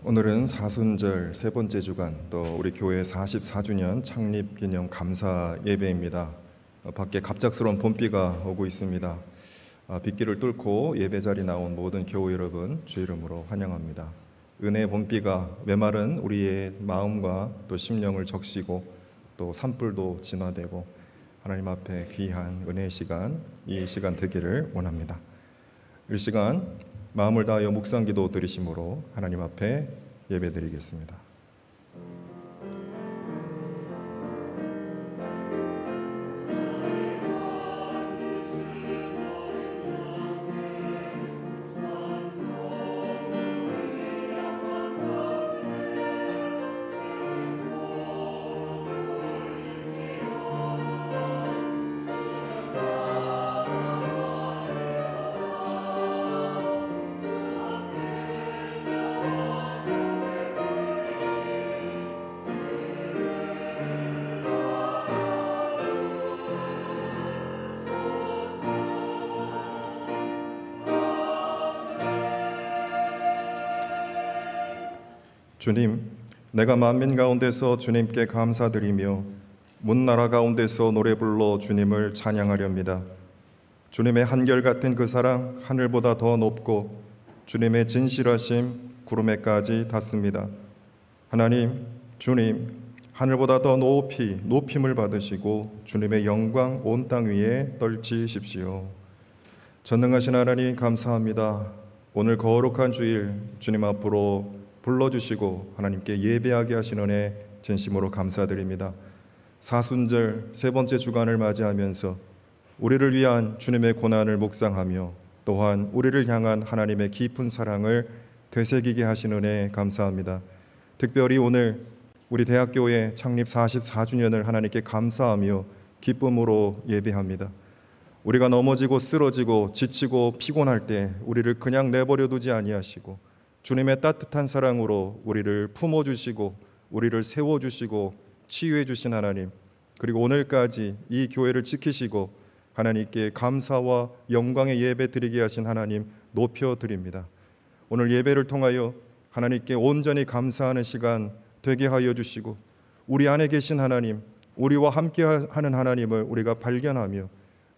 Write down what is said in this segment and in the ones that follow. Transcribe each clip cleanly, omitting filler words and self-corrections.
오늘은 사순절 세 번째 주간, 또 우리 교회 44주년 창립 기념 감사 예배입니다. 밖에 갑작스러운 봄비가 오고 있습니다. 빗길을 뚫고 예배 자리 나온 모든 교우 여러분 주 이름으로 환영합니다. 은혜의 봄비가 메마른 우리의 마음과 또 심령을 적시고 또 산불도 진화되고 하나님 앞에 귀한 은혜의 시간, 이 시간 되기를 원합니다. 이 시간 마음을 다하여 묵상기도 드리심으로 하나님 앞에 예배드리겠습니다. 주님, 내가 만민 가운데서 주님께 감사드리며 문나라 가운데서 노래 불러 주님을 찬양하렵니다. 주님의 한결같은 그 사랑 하늘보다 더 높고 주님의 진실하심 구름에까지 닿습니다. 하나님, 주님, 하늘보다 더 높이 높임을 받으시고 주님의 영광 온 땅 위에 떨치십시오. 전능하신 하나님 감사합니다. 오늘 거룩한 주일 주님 앞으로 불러주시고 하나님께 예배하게 하신 은혜 진심으로 감사드립니다. 사순절 세 번째 주간을 맞이하면서 우리를 위한 주님의 고난을 묵상하며 또한 우리를 향한 하나님의 깊은 사랑을 되새기게 하신 은혜 감사합니다. 특별히 오늘 우리 대학교의 창립 44주년을 하나님께 감사하며 기쁨으로 예배합니다. 우리가 넘어지고 쓰러지고 지치고 피곤할 때 우리를 그냥 내버려 두지 아니하시고 주님의 따뜻한 사랑으로 우리를 품어주시고 우리를 세워주시고 치유해주신 하나님, 그리고 오늘까지 이 교회를 지키시고 하나님께 감사와 영광의 예배 드리게 하신 하나님 높여드립니다. 오늘 예배를 통하여 하나님께 온전히 감사하는 시간 되게 하여 주시고 우리 안에 계신 하나님, 우리와 함께하는 하나님을 우리가 발견하며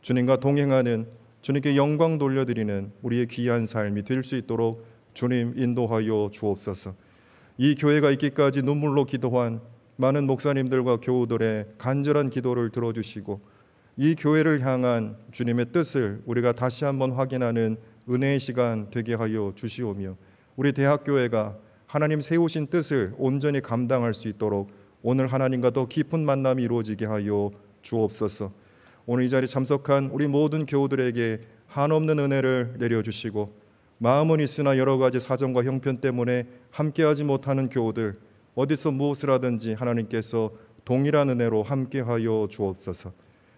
주님과 동행하는, 주님께 영광 돌려드리는 우리의 귀한 삶이 될 수 있도록 주님 인도하여 주옵소서. 이 교회가 있기까지 눈물로 기도한 많은 목사님들과 교우들의 간절한 기도를 들어주시고 이 교회를 향한 주님의 뜻을 우리가 다시 한번 확인하는 은혜의 시간 되게 하여 주시오며 우리 대학교회가 하나님 세우신 뜻을 온전히 감당할 수 있도록 오늘 하나님과 더 깊은 만남이 이루어지게 하여 주옵소서. 오늘 이 자리에 참석한 우리 모든 교우들에게 한없는 은혜를 내려주시고 마음은 있으나 여러 가지 사정과 형편 때문에 함께하지 못하는 교우들, 어디서 무엇을 하든지 하나님께서 동일한 은혜로 함께하여 주옵소서.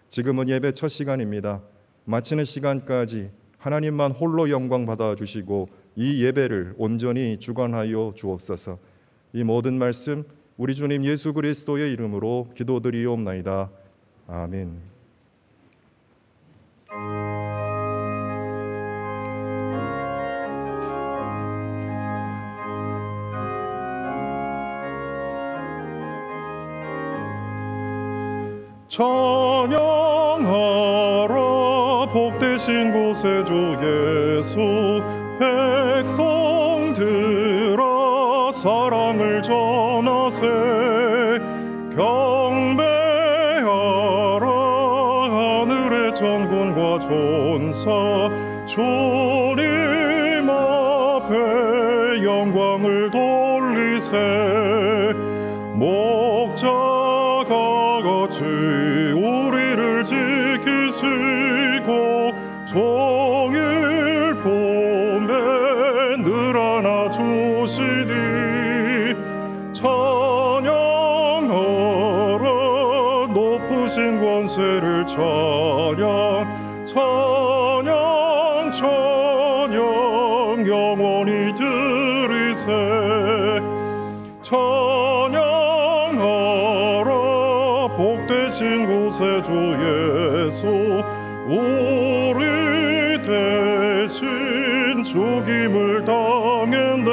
지금은 예배 첫 시간입니다. 마치는 시간까지 하나님만 홀로 영광 받아주시고 이 예배를 온전히 주관하여 주옵소서. 이 모든 말씀 우리 주님 예수 그리스도의 이름으로 기도드리옵나이다. 아멘. 찬양하라 복되신 곳에 주 예수, 백성들아 사랑을 전하세. 경배하라 하늘의 천군과 천사, 주님 앞에 영광을 돌리세. 목자가 같이 우리를 지키시고 종일 봄에 늘 안아주시니 찬양하라 높으신 권세를 찬양 찬양 찬양 영원히 드리세. 찬양하라 복되신 곳에 주 예수, 우리 대신 죽임을 당했네.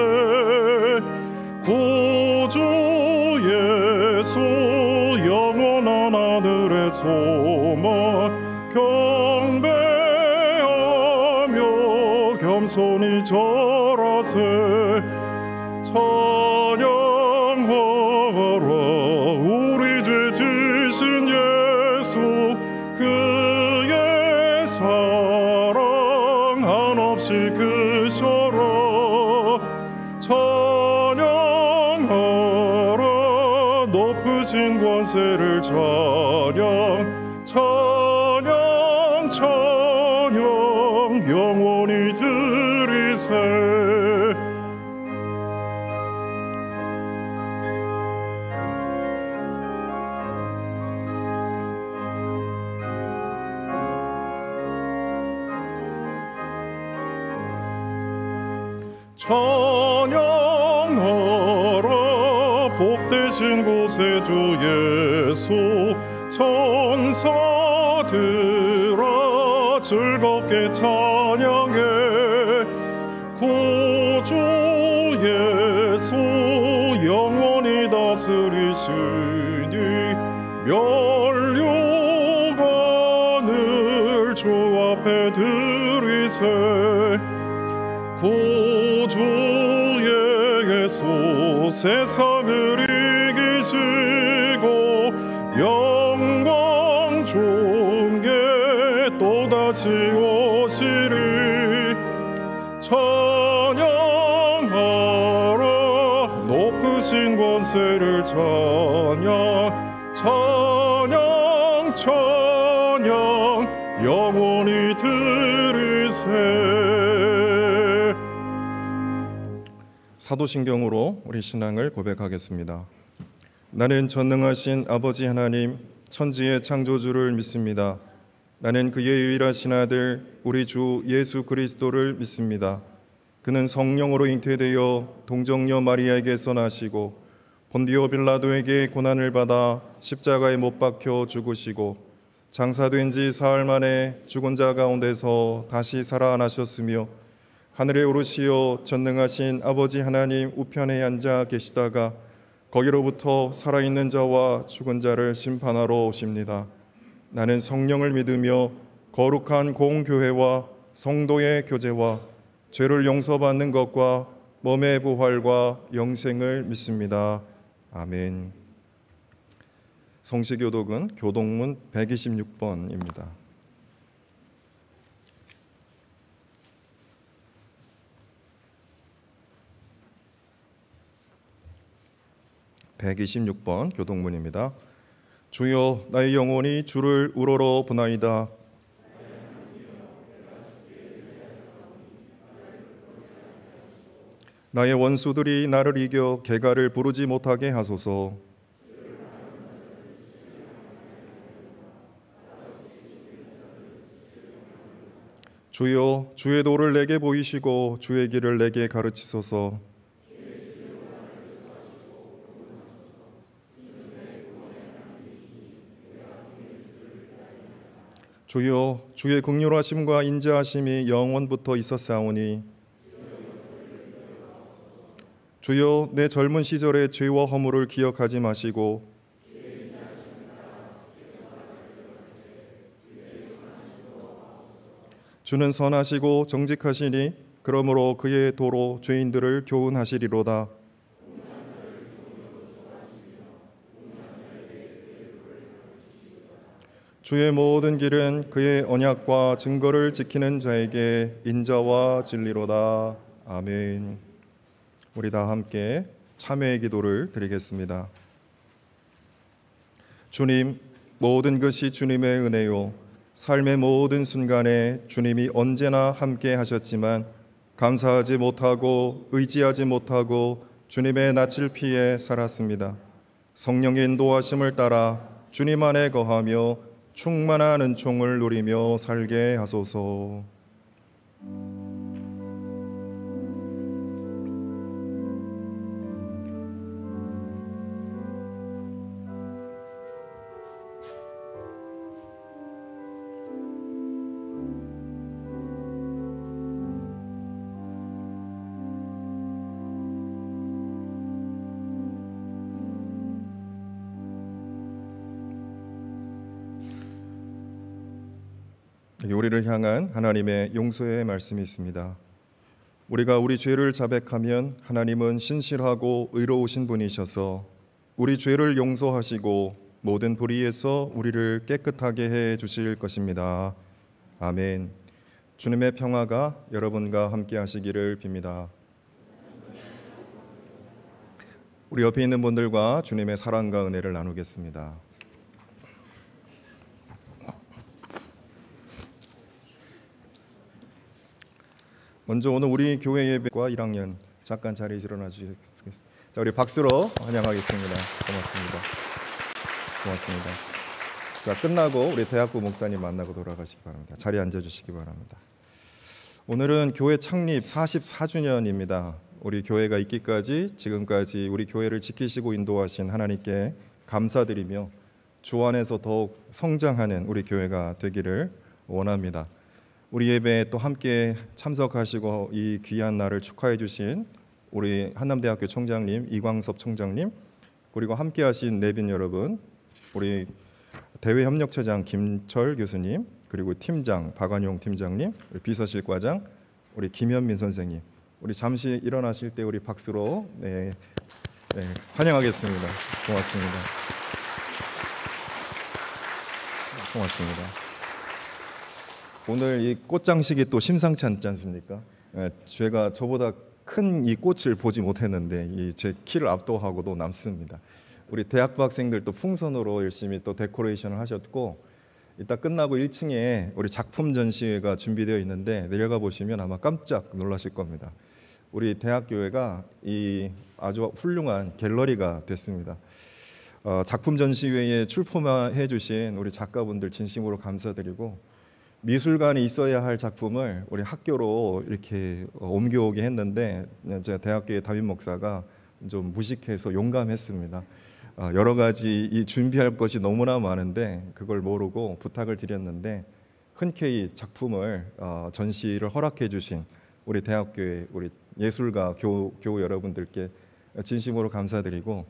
자손이 절하세 찬양하라 우리 죄 지신 예수 그의 사랑 한없이 크셔라 찬양하라 높으신 권세를 찬양 찬양 찬양 영원히 드리세 찬양하라 복되신 곳에 주 예수 천사들아 즐겁게 찬양해 구주 예수 영원히 다스리시니 멸류관을 주 앞에 드리세 구주 예수 세상을 이기시고 영광 중에 또다시 오시리 찬양하라 높으신 권세를 찬양 찬양 찬양 영원히 드리세 사도신경으로 우리 신앙을 고백하겠습니다. 나는 전능하신 아버지 하나님 천지의 창조주를 믿습니다. 나는 그의 유일하신 아들 우리 주 예수 그리스도를 믿습니다. 그는 성령으로 잉태되어 동정녀 마리아에게서 나시고 본디오 빌라도에게 고난을 받아 십자가에 못 박혀 죽으시고 장사된 지 사흘 만에 죽은 자 가운데서 다시 살아나셨으며 하늘에 오르시어 전능하신 아버지 하나님 우편에 앉아 계시다가 거기로부터 살아있는 자와 죽은 자를 심판하러 오십니다. 나는 성령을 믿으며 거룩한 공교회와 성도의 교제와 죄를 용서받는 것과 몸의 부활과 영생을 믿습니다. 아멘. 성시교독은 교독문 126번입니다. 126번 교독문입니다. 주여 나의 영혼이 주를 우러러 보나이다. 나의 원수들이 나를 이겨 개가를 부르지 못하게 하소서. 주여 주의 도를 내게 보이시고 주의 길을 내게 가르치소서. 주여 주의 긍휼하심과 인자하심이 영원부터 있었사오니 주여 내 젊은 시절의 죄와 허물을 기억하지 마시고 주는 선하시고 정직하시니 그러므로 그의 도로 죄인들을 교훈하시리로다. 주의 모든 길은 그의 언약과 증거를 지키는 자에게 인자와 진리로다. 아멘. 우리 다 함께 참회의 기도를 드리겠습니다. 주님, 모든 것이 주님의 은혜요 삶의 모든 순간에 주님이 언제나 함께 하셨지만 감사하지 못하고 의지하지 못하고 주님의 낯을 피해 살았습니다. 성령의 인도하심을 따라 주님 안에 거하며 충만한 은총을 누리며 살게 하소서. 우리를 향한 하나님의 용서의 말씀이 있습니다. 우리가 우리 죄를 자백하면 하나님은 신실하고 의로우신 분이셔서 우리 죄를 용서하시고 모든 불의에서 우리를 깨끗하게 해 주실 것입니다. 아멘. 주님의 평화가 여러분과 함께 하시기를 빕니다. 우리 옆에 있는 분들과 주님의 사랑과 은혜를 나누겠습니다. 먼저 오늘 우리 교회 예배과 1학년 잠깐 자리에 일어나 주시겠습니다. 자, 우리 박수로 환영하겠습니다. 고맙습니다. 고맙습니다. 자, 끝나고 우리 대학부 목사님 만나고 돌아가시기 바랍니다. 자리에 앉아 주시기 바랍니다. 오늘은 교회 창립 44주년입니다. 우리 교회가 있기까지 지금까지 우리 교회를 지키시고 인도하신 하나님께 감사드리며 주 안에서 더욱 성장하는 우리 교회가 되기를 원합니다. 우리 예배에 또 함께 참석하시고 이 귀한 날을 축하해 주신 우리 한남대학교 총장님 이광섭 총장님, 그리고 함께 하신 내빈 여러분, 우리 대외협력처장 김철 교수님, 그리고 팀장 박완용 팀장님, 우리 비서실과장 우리 김현민 선생님, 우리 잠시 일어나실 때 우리 박수로 환영하겠습니다. 고맙습니다. 고맙습니다. 오늘 이 꽃장식이 또 심상치 않지 않습니까? 제가 저보다 큰 이 꽃을 보지 못했는데 제 키를 압도하고도 남습니다. 우리 대학부 학생들도 풍선으로 열심히 또 데코레이션을 하셨고, 이따 끝나고 1층에 우리 작품 전시회가 준비되어 있는데 내려가 보시면 아마 깜짝 놀라실 겁니다. 우리 대학교회가 이 아주 훌륭한 갤러리가 됐습니다. 작품 전시회에 출품해 주신 우리 작가분들 진심으로 감사드리고, 미술관에 있어야 할 작품을 우리 학교로 이렇게 옮겨오게 했는데 제가 대학교의 담임 목사가 좀 무식해서 용감했습니다. 여러 가지 이 준비할 것이 너무나 많은데 그걸 모르고 부탁을 드렸는데 흔쾌히 작품을 전시를 허락해 주신 우리 대학교의 우리 예술가 교우 여러분들께 진심으로 감사드리고,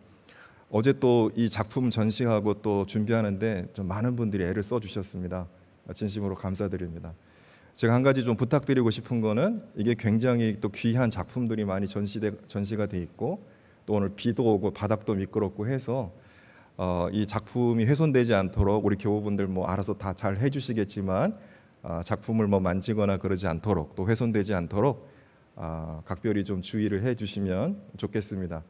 어제 또 이 작품 전시하고 또 준비하는데 좀 많은 분들이 애를 써주셨습니다. 진심으로 감사드립니다. 제가 한 가지 좀 부탁드리고 싶은 거는, 이게 굉장히 또 귀한 작품들이 많이 전시가 돼 있고, 또 오늘 비도 오고 바닥도 미끄럽고 해서 이 작품이 훼손되지 않도록 우리 교우분들 뭐 알아서 다 잘 해주시겠지만 작품을 뭐 만지거나 그러지 않도록, 또 훼손되지 않도록 각별히 좀 주의를 해주시면 좋겠습니다.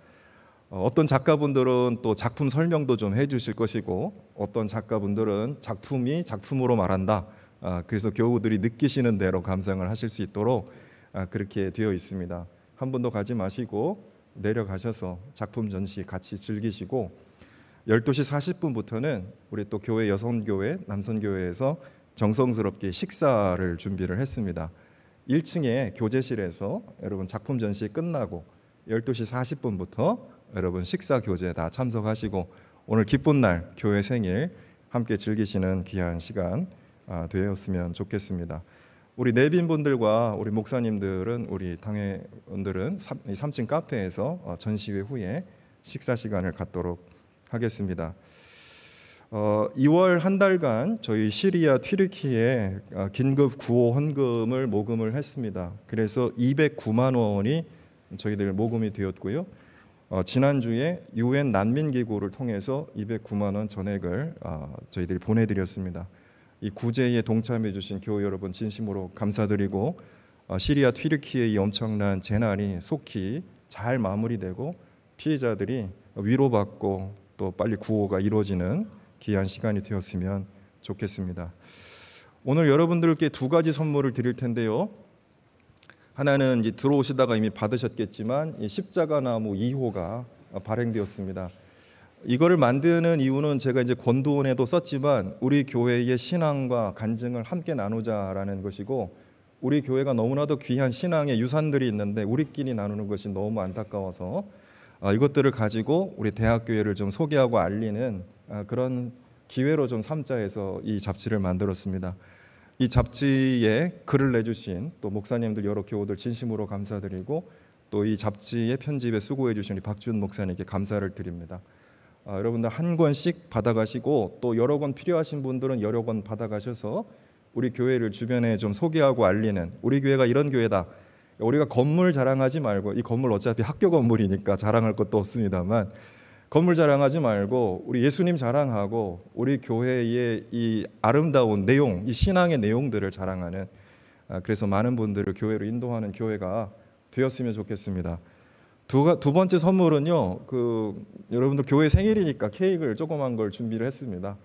어떤 작가분들은 또 작품 설명도 좀 해주실 것이고, 어떤 작가분들은 작품이 작품으로 말한다. 그래서 교우들이 느끼시는 대로 감상을 하실 수 있도록 그렇게 되어 있습니다. 한 번도 가지 마시고 내려가셔서 작품 전시 같이 즐기시고, 12시 40분부터는 우리 또 교회 여성교회, 남선교회에서 정성스럽게 식사를 준비를 했습니다. 1층에 교제실에서 여러분 작품 전시 끝나고 12시 40분부터 여러분 식사 교제 다 참석하시고, 오늘 기쁜 날 교회 생일 함께 즐기시는 귀한 시간 되었으면 좋겠습니다. 우리 내빈분들과 우리 목사님들은, 우리 당회원들은 3층 카페에서 전시회 후에 식사 시간을 갖도록 하겠습니다. 2월 한 달간 저희 시리아 튀르키에 긴급 구호 헌금을 모금을 했습니다. 그래서 209만 원이 저희들 모금이 되었고요. 지난주에 UN 난민기구를 통해서 209만 원 전액을 저희들이 보내드렸습니다. 이 구제에 동참해 주신 교우 여러분 진심으로 감사드리고, 시리아 튀르키의 이 엄청난 재난이 속히 잘 마무리되고 피해자들이 위로받고 또 빨리 구호가 이루어지는 귀한 시간이 되었으면 좋겠습니다. 오늘 여러분들께 두 가지 선물을 드릴 텐데요. 하나는 이제 들어오시다가 이미 받으셨겠지만 이 십자가 나무 2호가 발행되었습니다. 이거를 만드는 이유는 제가 이제 권도원에도 썼지만 우리 교회의 신앙과 간증을 함께 나누자라는 것이고, 우리 교회가 너무나도 귀한 신앙의 유산들이 있는데 우리끼리 나누는 것이 너무 안타까워서 이것들을 가지고 우리 대학교회를 좀 소개하고 알리는 그런 기회로 좀 삼자 해서 이 잡지를 만들었습니다. 이 잡지에 글을 내주신 또 목사님들 여러 교우들 진심으로 감사드리고, 또 이 잡지의 편집에 수고해 주신 박준 목사님께 감사를 드립니다. 여러분들 한 권씩 받아가시고, 또 여러 권 필요하신 분들은 여러 권 받아가셔서 우리 교회를 주변에 좀 소개하고 알리는, 우리 교회가 이런 교회다, 우리가 건물 자랑하지 말고, 이 건물 어차피 학교 건물이니까 자랑할 것도 없습니다만, 건물 자랑하지 말고 우리 예수님 자랑하고 우리 교회의 이 아름다운 내용, 이 신앙의 내용들을 자랑하는, 그래서 많은 분들을 교회로 인도하는 교회가 되었으면 좋겠습니다. 두 번째 선물은요, 여러분들 교회 생일이니까 케이크를 조그만 걸 준비를 했습니다.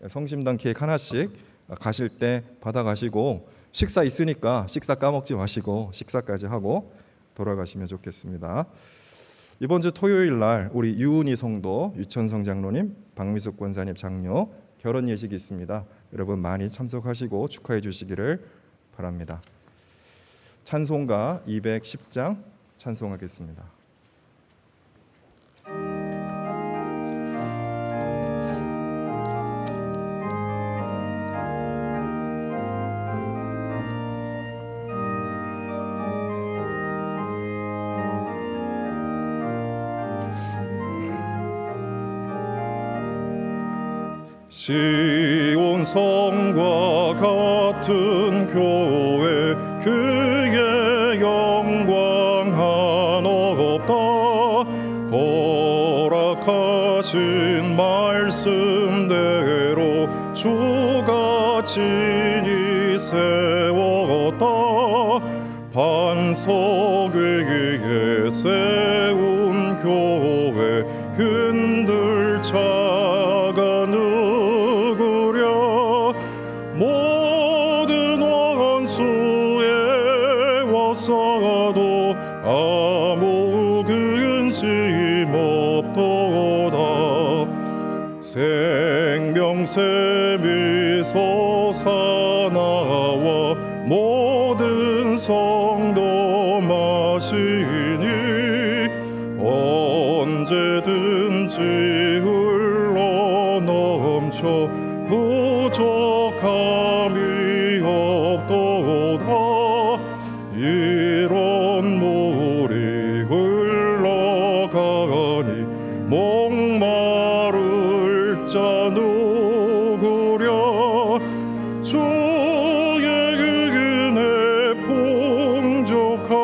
성심당 케이크 하나씩 가실 때 받아가시고, 식사 있으니까 식사 까먹지 마시고 식사까지 하고 돌아가시면 좋겠습니다. 이번 주 토요일 날 우리 유은희 성도, 유천성 장로님, 박미숙 권사님 장녀 결혼 예식이 있습니다. 여러분 많이 참석하시고 축하해 주시기를 바랍니다. 찬송가 210장 찬송하겠습니다. 시온 성과 같은 교회, 그의 영광 한없다. 허락하신 말씀대로 주가 친히 세웠다. 반석 위에 세운 교회, 흔들 자가 누구랴. 모든 원수에 와서도 아무 근심 없도다. 생명샘이 솟아나와 모든 성도 마시니 언제든지 흘러넘쳐 부족함이 없도다. 이런 물이 흘러가니 목마를 자 누구랴. 주의 은혜 풍족하여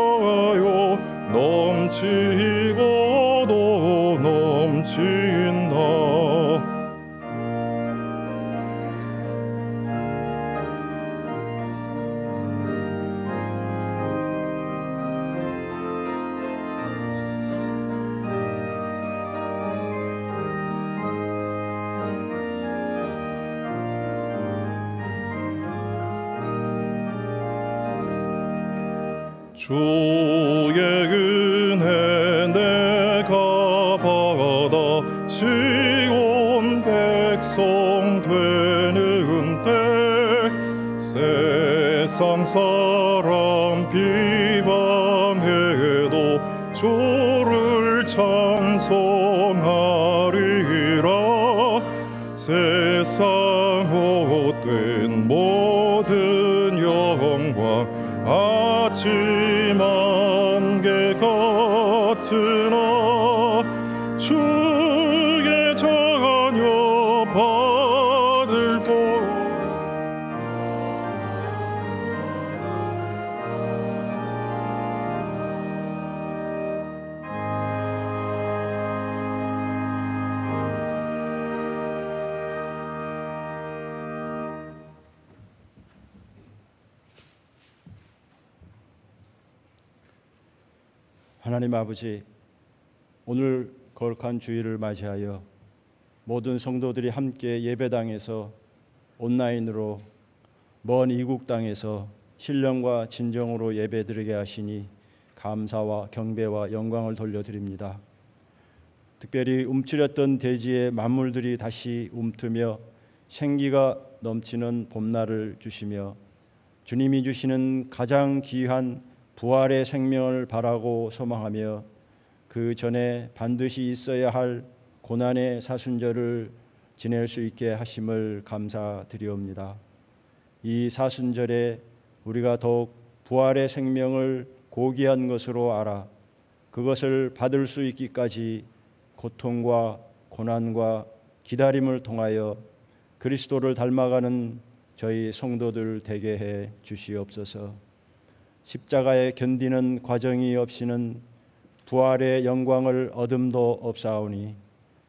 넘치고도 넘친다. 주의 은혜 내가 받아 시온 백성 되는 때, 세상 사람 비방해도 주를 찬송하리라. 세상 헛된 모든 영광 아침 안개 같으나 주의 자녀 받을 복. 하나님 아버지, 오늘 거룩한 주일을 맞이하여 모든 성도들이 함께 예배당에서 온라인으로 먼 이국 땅에서 신령과 진정으로 예배드리게 하시니 감사와 경배와 영광을 돌려드립니다. 특별히 움츠렸던 대지의 만물들이 다시 움트며 생기가 넘치는 봄날을 주시며 주님이 주시는 가장 귀한 부활의 생명을 바라고 소망하며 그 전에 반드시 있어야 할 고난의 사순절을 지낼 수 있게 하심을 감사드리옵니다. 이 사순절에 우리가 더욱 부활의 생명을 고귀한 것으로 알아 그것을 받을 수 있기까지 고통과 고난과 기다림을 통하여 그리스도를 닮아가는 저희 성도들 되게 해 주시옵소서. 십자가에 견디는 과정이 없이는 부활의 영광을 얻음도 없사오니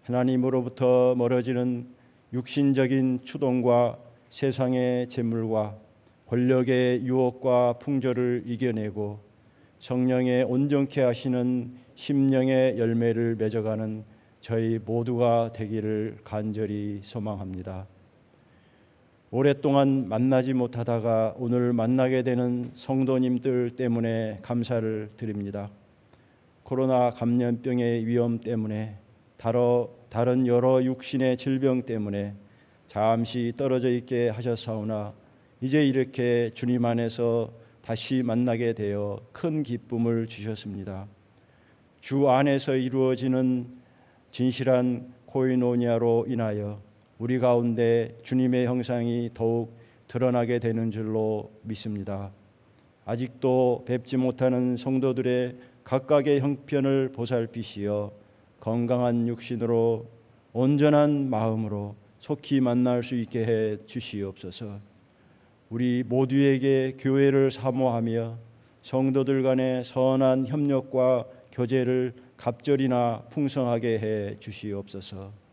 하나님으로부터 멀어지는 육신적인 추동과 세상의 재물과 권력의 유혹과 풍조를 이겨내고 성령의 온전케 하시는 심령의 열매를 맺어가는 저희 모두가 되기를 간절히 소망합니다. 오랫동안 만나지 못하다가 오늘 만나게 되는 성도님들 때문에 감사를 드립니다. 코로나 감염병의 위험 때문에 다른 여러 육신의 질병 때문에 잠시 떨어져 있게 하셨사오나 이제 이렇게 주님 안에서 다시 만나게 되어 큰 기쁨을 주셨습니다. 주 안에서 이루어지는 진실한 코이노니아로 인하여 우리 가운데 주님의 형상이 더욱 드러나게 되는 줄로 믿습니다. 아직도 뵙지 못하는 성도들의 각각의 형편을 보살피시어 건강한 육신으로 온전한 마음으로 속히 만날 수 있게 해 주시옵소서. 우리 모두에게 교회를 사모하며 성도들 간의 선한 협력과 교제를 갑절이나 풍성하게 해 주시옵소서.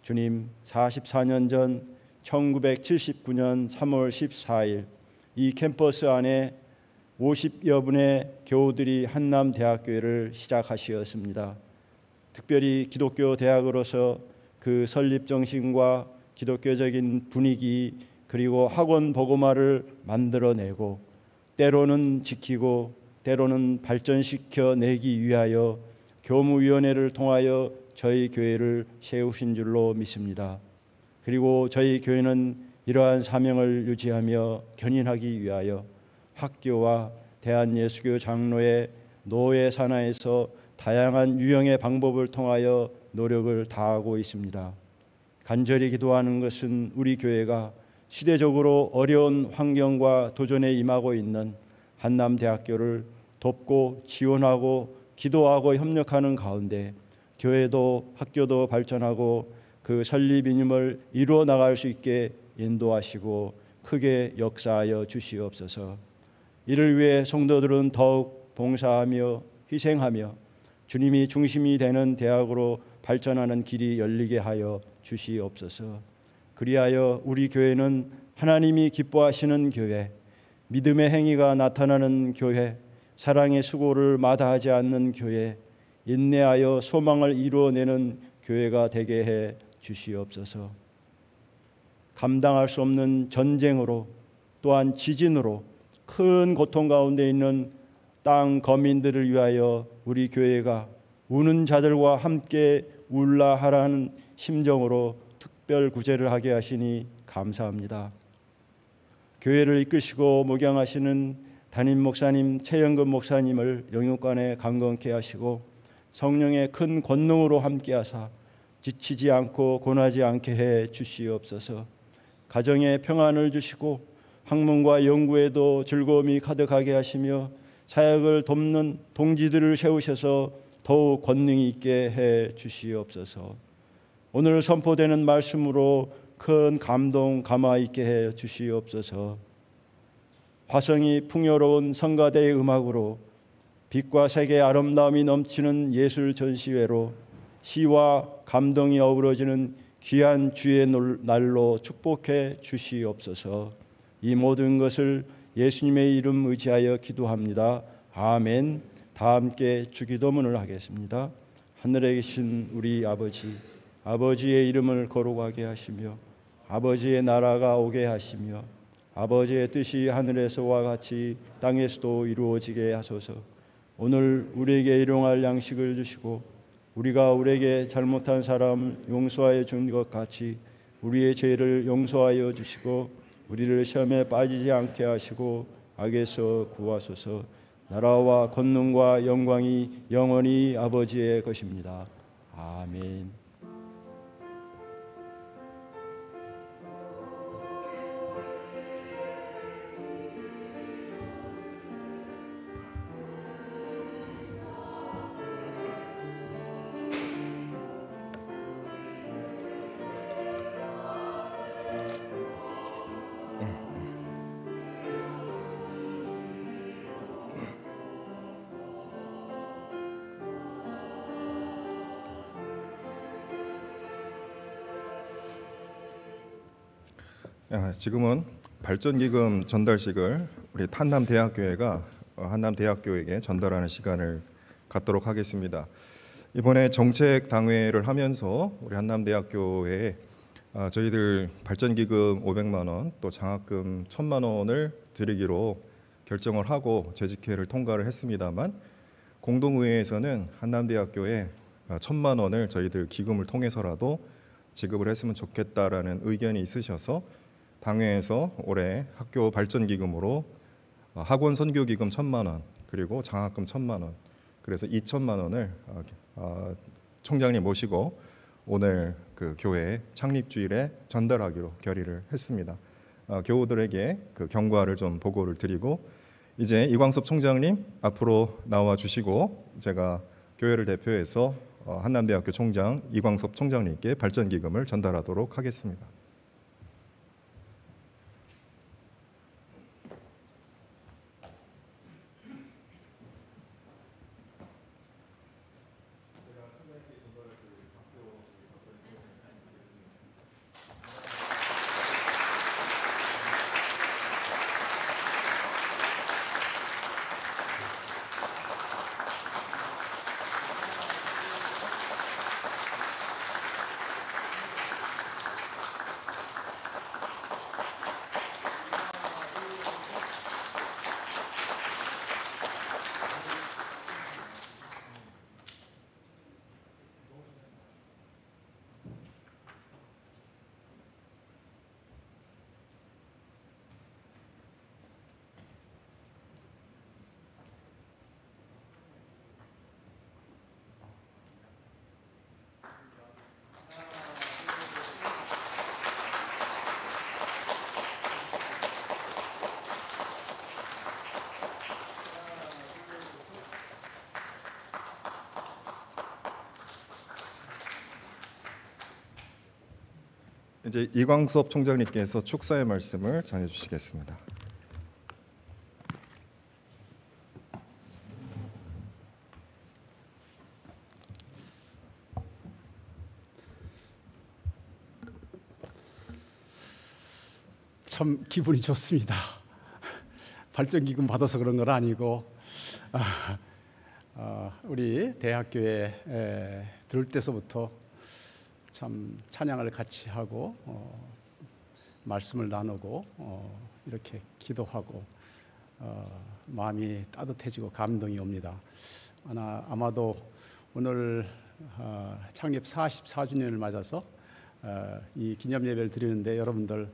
주님, 44년 전 1979년 3월 14일 이 캠퍼스 안에 50여 분의 교우들이 한남대학교를 시작하시었습니다. 특별히 기독교 대학으로서 그 설립 정신과 기독교적인 분위기 그리고 학원 복음화를 만들어내고 때로는 지키고 때로는 발전시켜 내기 위하여 교무위원회를 통하여 저희 교회를 세우신 줄로 믿습니다. 그리고 저희 교회는 이러한 사명을 유지하며 견인하기 위하여 학교와 대한예수교 장로회 노회 산하에서 다양한 유형의 방법을 통하여 노력을 다하고 있습니다. 간절히 기도하는 것은 우리 교회가 시대적으로 어려운 환경과 도전에 임하고 있는 한남대학교를 돕고 지원하고 기도하고 협력하는 가운데 교회도 학교도 발전하고 그 설립 이념을 이루어 나갈 수 있게 인도하시고 크게 역사하여 주시옵소서. 이를 위해 성도들은 더욱 봉사하며 희생하며 주님이 중심이 되는 대학으로 발전하는 길이 열리게 하여 주시옵소서. 그리하여 우리 교회는 하나님이 기뻐하시는 교회, 믿음의 행위가 나타나는 교회, 사랑의 수고를 마다하지 않는 교회, 인내하여 소망을 이루어내는 교회가 되게 해 주시옵소서. 감당할 수 없는 전쟁으로 또한 지진으로 큰 고통 가운데 있는 땅 거민들을 위하여 우리 교회가 우는 자들과 함께 울라 하라는 심정으로 특별 구제를 하게 하시니 감사합니다. 교회를 이끄시고 목양하시는 담임 목사님 최영근 목사님을 영육간에 강건케 하시고 성령의 큰 권능으로 함께하사 지치지 않고 고나지 않게 해 주시옵소서. 가정에 평안을 주시고 학문과 연구에도 즐거움이 가득하게 하시며 사역을 돕는 동지들을 세우셔서 더욱 권능이 있게 해 주시옵소서. 오늘 선포되는 말씀으로 큰 감동 감화 있게 해 주시옵소서. 화성이 풍요로운 성가대의 음악으로 빛과 색의 아름다움이 넘치는 예술 전시회로 시와 감동이 어우러지는 귀한 주의 날로 축복해 주시옵소서. 이 모든 것을 예수님의 이름 의지하여 기도합니다. 아멘. 다 함께 주기도문을 하겠습니다. 하늘에 계신 우리 아버지, 아버지의 이름을 거룩하게 하시며 아버지의 나라가 오게 하시며 아버지의 뜻이 하늘에서와 같이 땅에서도 이루어지게 하소서. 오늘 우리에게 일용할 양식을 주시고 우리가 우리에게 잘못한 사람 용서하여 준 것 같이 우리의 죄를 용서하여 주시고 우리를 시험에 빠지지 않게 하시고 악에서 구하소서. 나라와 권능과 영광이 영원히 아버지의 것입니다. 아멘. 지금은 발전기금 전달식을 우리 한남대학교회가 한남대학교에게 전달하는 시간을 갖도록 하겠습니다. 이번에 정책 당회를 하면서 우리 한남대학교에 저희들 발전기금 500만 원, 또 장학금 1,000만 원을 드리기로 결정을 하고 재직회를 통과를 했습니다만, 공동의회에서는 한남대학교에 1,000만 원을 저희들 기금을 통해서라도 지급을 했으면 좋겠다라는 의견이 있으셔서 당회에서 올해 학교 발전기금으로 학원 선교기금 1,000만 원, 그리고 장학금 1,000만 원, 그래서 2,000만 원을 총장님 모시고 오늘 그 교회 창립주일에 전달하기로 결의를 했습니다. 교우들에게 그 경과를 좀 보고를 드리고, 이제 이광섭 총장님 앞으로 나와 주시고 제가 교회를 대표해서 한남대학교 총장 이광섭 총장님께 발전기금을 전달하도록 하겠습니다. 이제 이광섭 총장님께서 축사의 말씀을 전해 주시겠습니다. 참 기분이 좋습니다. 발전기금 받아서 그런 건 아니고 우리 대학교에 들을 때서부터 참 찬양을 같이 하고 말씀을 나누고 이렇게 기도하고 마음이 따뜻해지고 감동이 옵니다. 아마도 오늘 창립 44주년을 맞아서 이 기념 예배를 드리는데 여러분들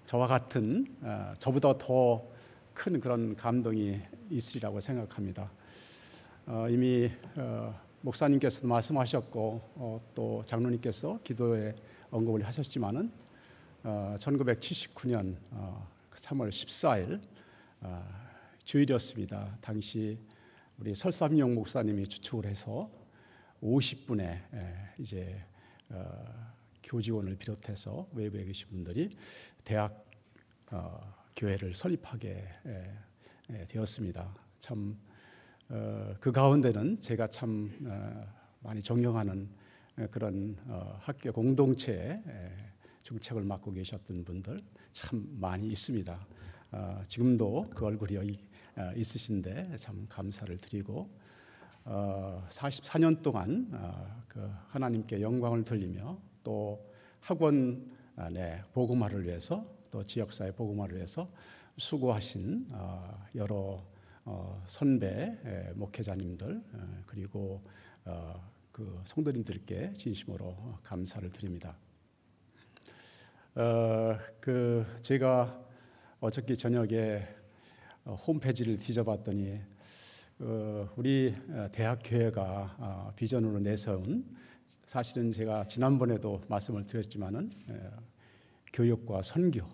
저와 같은 저보다 더 큰 그런 감동이 있으리라고 생각합니다. 이미 목사님께서도 말씀하셨고 또 장로님께서 기도에 언급을 하셨지만은 1979년 3월 14일 주일이었습니다. 당시 우리 설삼용 목사님이 주축을 해서 50분의 이제 교직원을 비롯해서 외부에 계신 분들이 대학 교회를 설립하게 되었습니다. 참 그 가운데는 제가 참 많이 존경하는 그런 학교 공동체의 중책을 맡고 계셨던 분들 참 많이 있습니다. 지금도 그 얼굴이 있으신데 참 감사를 드리고 44년 동안 그 하나님께 영광을 돌리며 또 학원 내 복음화를 위해서 또 지역사회 복음화를 위해서 수고하신 여러 선배 목회자님들 그리고 그 성도님들께 진심으로 감사를 드립니다. 그 제가 어저께 저녁에 홈페이지를 뒤져봤더니 우리 대학교회가 비전으로 내세운, 사실은 제가 지난번에도 말씀을 드렸지만은 교육과 선교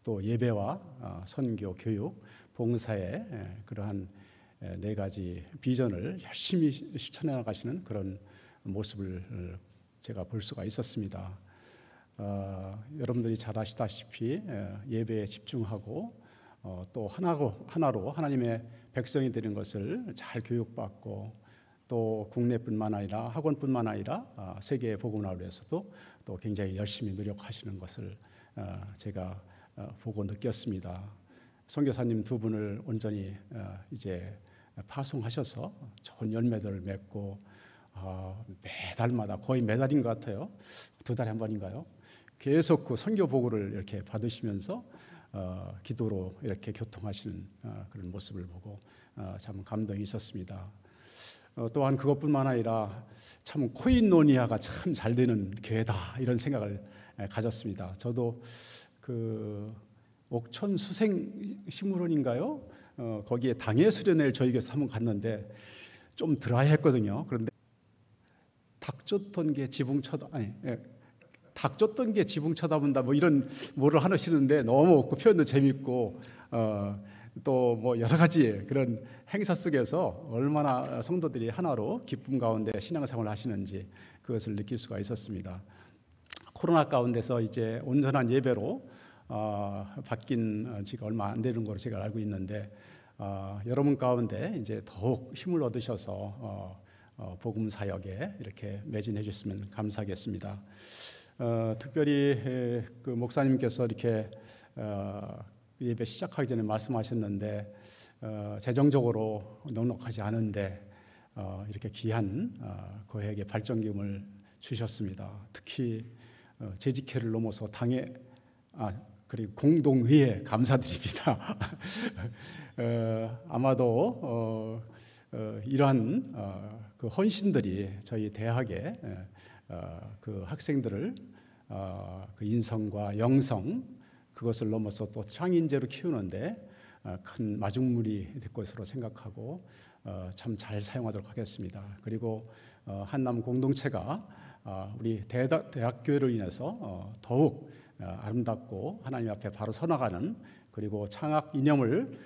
또 예배와 선교, 교육, 봉사의 그러한 네 가지 비전을 열심히 실천해 나가시는 그런 모습을 제가 볼 수가 있었습니다. 여러분들이 잘 아시다시피 예배에 집중하고 또 하나로 하나님의 백성이 되는 것을 잘 교육받고 또 국내뿐만 아니라 학원뿐만 아니라 세계 복음화를 위해서도 또 굉장히 열심히 노력하시는 것을 제가 보고 느꼈습니다. 선교사님 두 분을 온전히 이제 파송하셔서 좋은 열매들을 맺고 매달마다 거의 매달인 것 같아요. 2달에 한 번인가요? 계속 그 선교 보고를 이렇게 받으시면서 기도로 이렇게 교통하시는 그런 모습을 보고 참 감동이 있었습니다. 또한 그것뿐만 아니라 참 코인노니아가 참 잘 되는 교회다 이런 생각을 가졌습니다. 저도 그 옥천 수생식물원인가요? 거기에 당회 수련회를 저희 교회에서 한번 갔는데 좀 드라이했거든요. 그런데 닭 쫓던 게 지붕 쳐다본다 뭐 이런 뭐를 하시는데 너무 그 표현도 재밌고 또 뭐 여러 가지 그런 행사 속에서 얼마나 성도들이 하나로 기쁨 가운데 신앙생활을 하시는지 그것을 느낄 수가 있었습니다. 코로나 가운데서 이제 온전한 예배로 바뀐 지가 얼마 안 되는 걸로 제가 알고 있는데 여러분 가운데 이제 더욱 힘을 얻으셔서 복음 사역에 이렇게 매진해 주셨으면 감사하겠습니다. 특별히 그 목사님께서 이렇게 예배 시작하기 전에 말씀하셨는데 재정적으로 넉넉하지 않은데 이렇게 귀한 거액의 발전기금을 주셨습니다. 특히 재직회를 넘어서 당회 그리고 공동회에 감사드립니다. 아마도 이러한 그 헌신들이 저희 대학의 그 학생들을 그 인성과 영성 그것을 넘어서 또 창인재로 키우는데 큰 마중물이 될 것으로 생각하고 참 잘 사용하도록 하겠습니다. 그리고 한남 공동체가 우리 대학교회로 인해서 더욱 아름답고 하나님 앞에 바로 서나가는 그리고 창학 이념을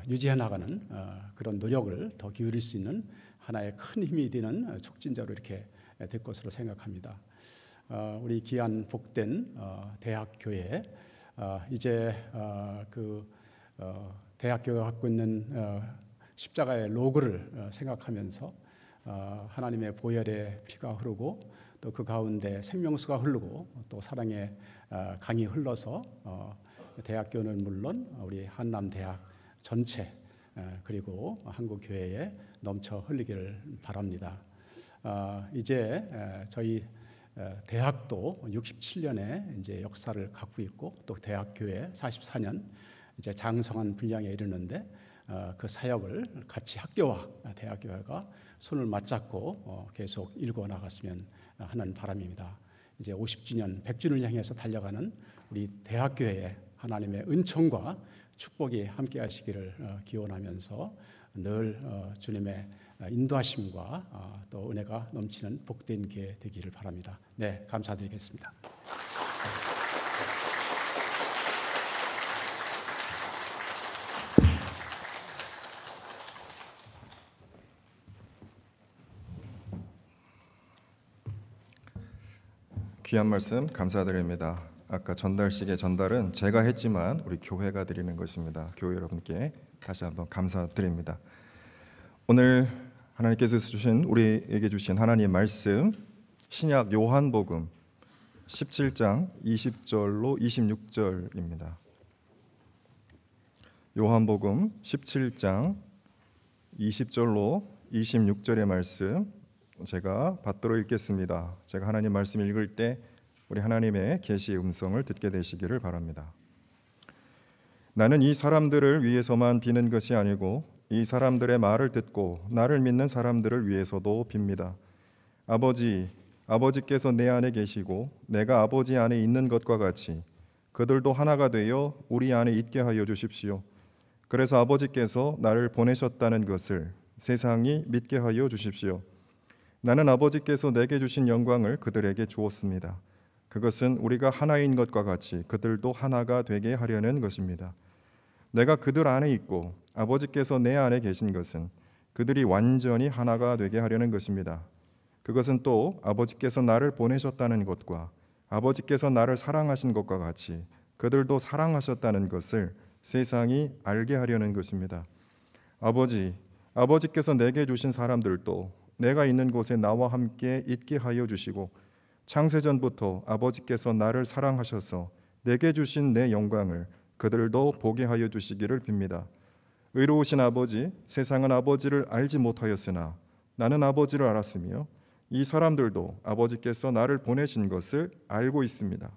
유지해 나가는 그런 노력을 더 기울일 수 있는 하나의 큰 힘이 되는 촉진자로 이렇게 될 것으로 생각합니다. 우리 귀한 복된 대학교회 이제 그 대학교가 갖고 있는 십자가의 로고를 생각하면서 하나님의 보혈의 피가 흐르고 또 그 가운데 생명수가 흐르고 또 사랑의 강이 흘러서 대학교는 물론 우리 한남대학 전체 그리고 한국교회에 넘쳐 흘리기를 바랍니다. 이제 저희 대학도 67년의 이제 역사를 갖고 있고 또 대학교회 44년 이제 장성한 분량에 이르는데 그 사역을 같이 학교와 대학교회가 손을 맞잡고 계속 일궈 나갔으면 하는 바람입니다. 이제 50주년, 100주년을 향해서 달려가는 우리 대학교회에 하나님의 은총과 축복이 함께하시기를 기원하면서 늘 주님의 인도하심과 또 은혜가 넘치는 복된 기회 되기를 바랍니다. 네, 감사드리겠습니다. 귀한 말씀 감사드립니다. 아까 전달식의 전달은 제가 했지만 우리 교회가 드리는 것입니다. 교회 여러분께 다시 한번 감사드립니다. 오늘 하나님께서 주신 우리에게 주신 하나님의 말씀 신약 요한복음 17장 20절로 26절입니다. 요한복음 17장 20절로 26절의 말씀 제가 받들어 읽겠습니다. 제가 하나님 말씀 읽을 때 우리 하나님의 계시의 음성을 듣게 되시기를 바랍니다. 나는 이 사람들을 위해서만 비는 것이 아니고 이 사람들의 말을 듣고 나를 믿는 사람들을 위해서도 빕니다. 아버지께서 내 안에 계시고 내가 아버지 안에 있는 것과 같이 그들도 하나가 되어 우리 안에 있게 하여 주십시오. 그래서 아버지께서 나를 보내셨다는 것을 세상이 믿게 하여 주십시오. 나는 아버지께서 내게 주신 영광을 그들에게 주었습니다. 그것은 우리가 하나인 것과 같이 그들도 하나가 되게 하려는 것입니다. 내가 그들 안에 있고 아버지께서 내 안에 계신 것은 그들이 완전히 하나가 되게 하려는 것입니다. 그것은 또 아버지께서 나를 보내셨다는 것과 아버지께서 나를 사랑하신 것과 같이 그들도 사랑하셨다는 것을 세상이 알게 하려는 것입니다. 아버지께서 내게 주신 사람들도 내가 있는 곳에 나와 함께 있게 하여 주시고 창세전부터 아버지께서 나를 사랑하셔서 내게 주신 내 영광을 그들도 보게 하여 주시기를 빕니다. 의로우신 아버지, 세상은 아버지를 알지 못하였으나 나는 아버지를 알았으며 이 사람들도 아버지께서 나를 보내신 것을 알고 있습니다.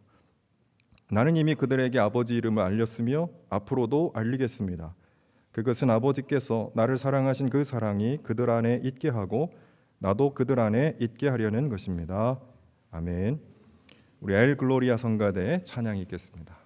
나는 이미 그들에게 아버지 이름을 알렸으며 앞으로도 알리겠습니다. 그것은 아버지께서 나를 사랑하신 그 사랑이 그들 안에 있게 하고 나도 그들 안에 있게 하려는 것입니다. 아멘. 우리 엘 글로리아 성가대 찬양이 있겠습니다.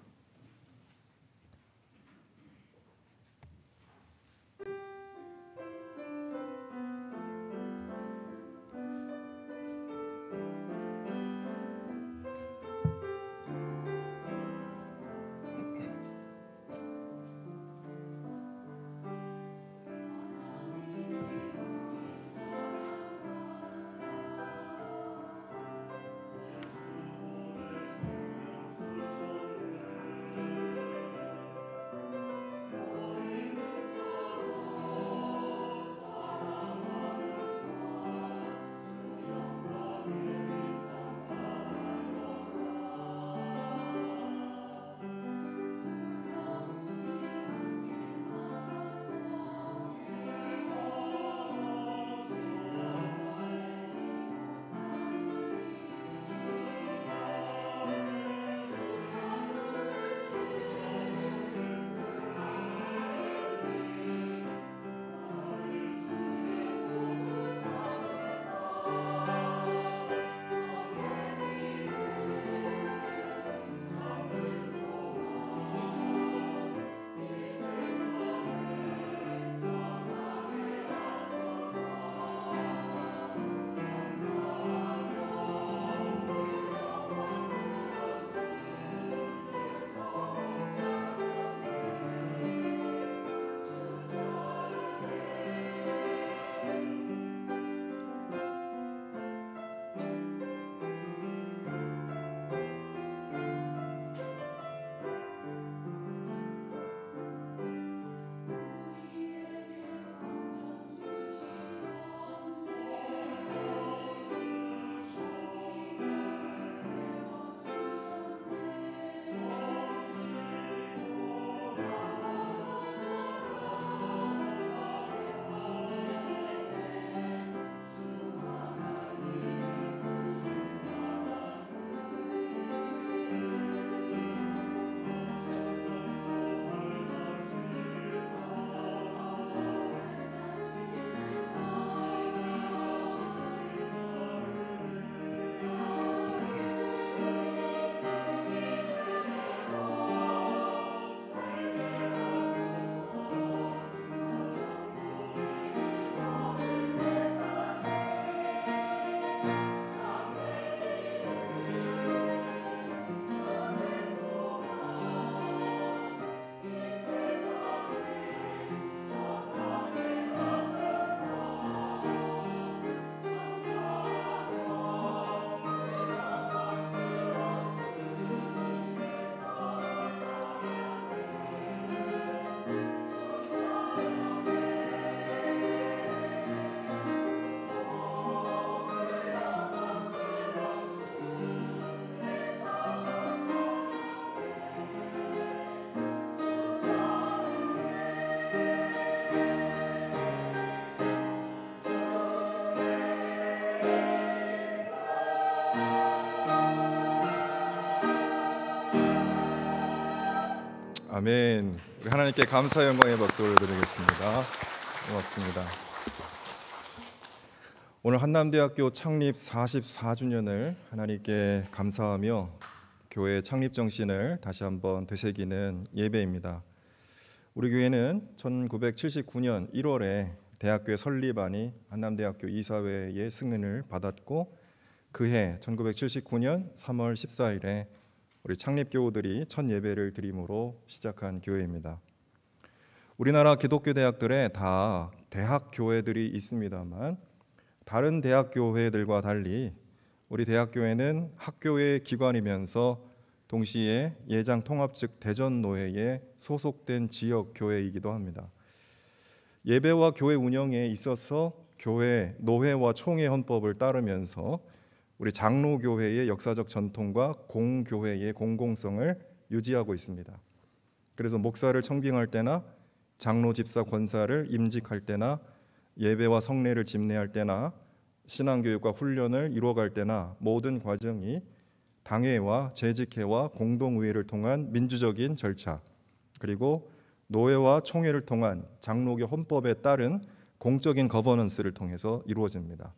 아멘. 우리 하나님께 감사 영광의 박수 올려드리겠습니다. 고맙습니다. 오늘 한남대학교 창립 44주년을 하나님께 감사하며 교회 창립 정신을 다시 한번 되새기는 예배입니다. 우리 교회는 1979년 1월에 대학교의 설립안이 한남대학교 이사회의 승인을 받았고 그해 1979년 3월 14일에 우리 창립교우들이 첫 예배를 드림으로 시작한 교회입니다. 우리나라 기독교 대학들에 다 대학 교회들이 있습니다만 다른 대학 교회들과 달리 우리 대학교회는 학교의 기관이면서 동시에 예장 통합 측 대전노회에 소속된 지역 교회이기도 합니다. 예배와 교회 운영에 있어서 교회 노회와 총회 헌법을 따르면서 우리 장로교회의 역사적 전통과 공교회의 공공성을 유지하고 있습니다. 그래서 목사를 청빙할 때나 장로 집사 권사를 임직할 때나 예배와 성례를 집례할 때나 신앙교육과 훈련을 이루어갈 때나 모든 과정이 당회와 재직회와 공동의회를 통한 민주적인 절차, 그리고 노회와 총회를 통한 장로교 헌법에 따른 공적인 거버넌스를 통해서 이루어집니다.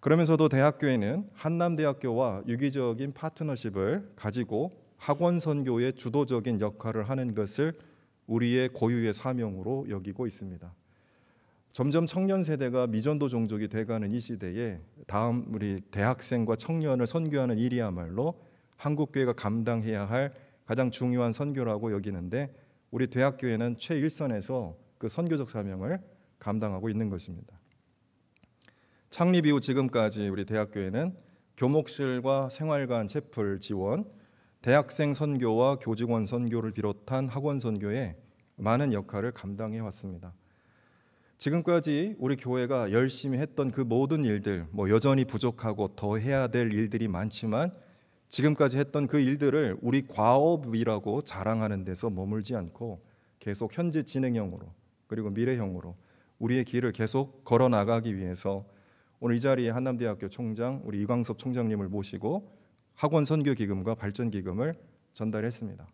그러면서도 대학교에는 한남대학교와 유기적인 파트너십을 가지고 학원 선교의 주도적인 역할을 하는 것을 우리의 고유의 사명으로 여기고 있습니다. 점점 청년 세대가 미전도 종족이 돼가는 이 시대에 다음 우리 대학생과 청년을 선교하는 일이야말로 한국교회가 감당해야 할 가장 중요한 선교라고 여기는데, 우리 대학교회는 최일선에서 그 선교적 사명을 감당하고 있는 것입니다. 창립 이후 지금까지 우리 대학교회는 교목실과 생활관 채플 지원, 대학생 선교와 교직원 선교를 비롯한 학원 선교에 많은 역할을 감당해 왔습니다. 지금까지 우리 교회가 열심히 했던 그 모든 일들, 여전히 부족하고 더 해야 될 일들이 많지만 지금까지 했던 그 일들을 우리 과업이라고 자랑하는 데서 머물지 않고 계속 현재 진행형으로 그리고 미래형으로 우리의 길을 계속 걸어 나가기 위해서 오늘 이 자리에 한남대학교 총장 우리 이광섭 총장님을 모시고 학원 선교 기금과 발전 기금을 전달했습니다.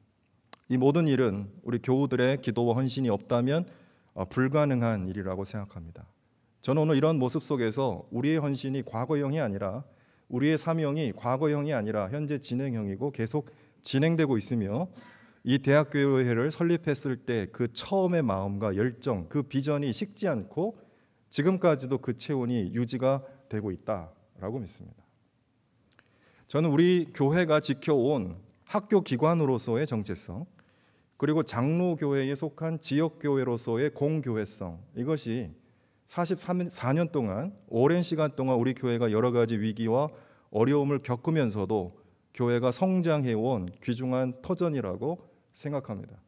이 모든 일은 우리 교우들의 기도와 헌신이 없다면 불가능한 일이라고 생각합니다. 저는 오늘 이런 모습 속에서 우리의 헌신이 과거형이 아니라, 우리의 사명이 과거형이 아니라 현재 진행형이고 계속 진행되고 있으며, 이 대학교회를 설립했을 때 그 처음의 마음과 열정, 그 비전이 식지 않고 지금까지도 그 체온이 유지가 되고 있다라고 믿습니다. 저는 우리 교회가 지켜온 학교 기관으로서의 정체성, 그리고 장로교회에 속한 지역교회로서의 공교회성, 이것이 44년 동안, 오랜 시간 동안 우리 교회가 여러 가지 위기와 어려움을 겪으면서도 교회가 성장해온 귀중한 터전이라고 생각합니다.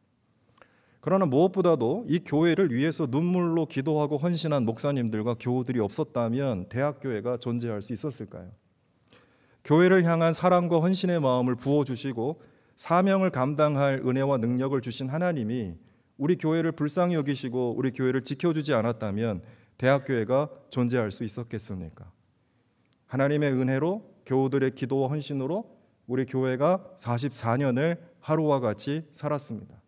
그러나 무엇보다도 이 교회를 위해서 눈물로 기도하고 헌신한 목사님들과 교우들이 없었다면 대학교회가 존재할 수 있었을까요? 교회를 향한 사랑과 헌신의 마음을 부어주시고 사명을 감당할 은혜와 능력을 주신 하나님이 우리 교회를 불쌍히 여기시고 우리 교회를 지켜주지 않았다면 대학교회가 존재할 수 있었겠습니까? 하나님의 은혜로 교우들의 기도와 헌신으로 우리 교회가 44년을 하루와 같이 살았습니다.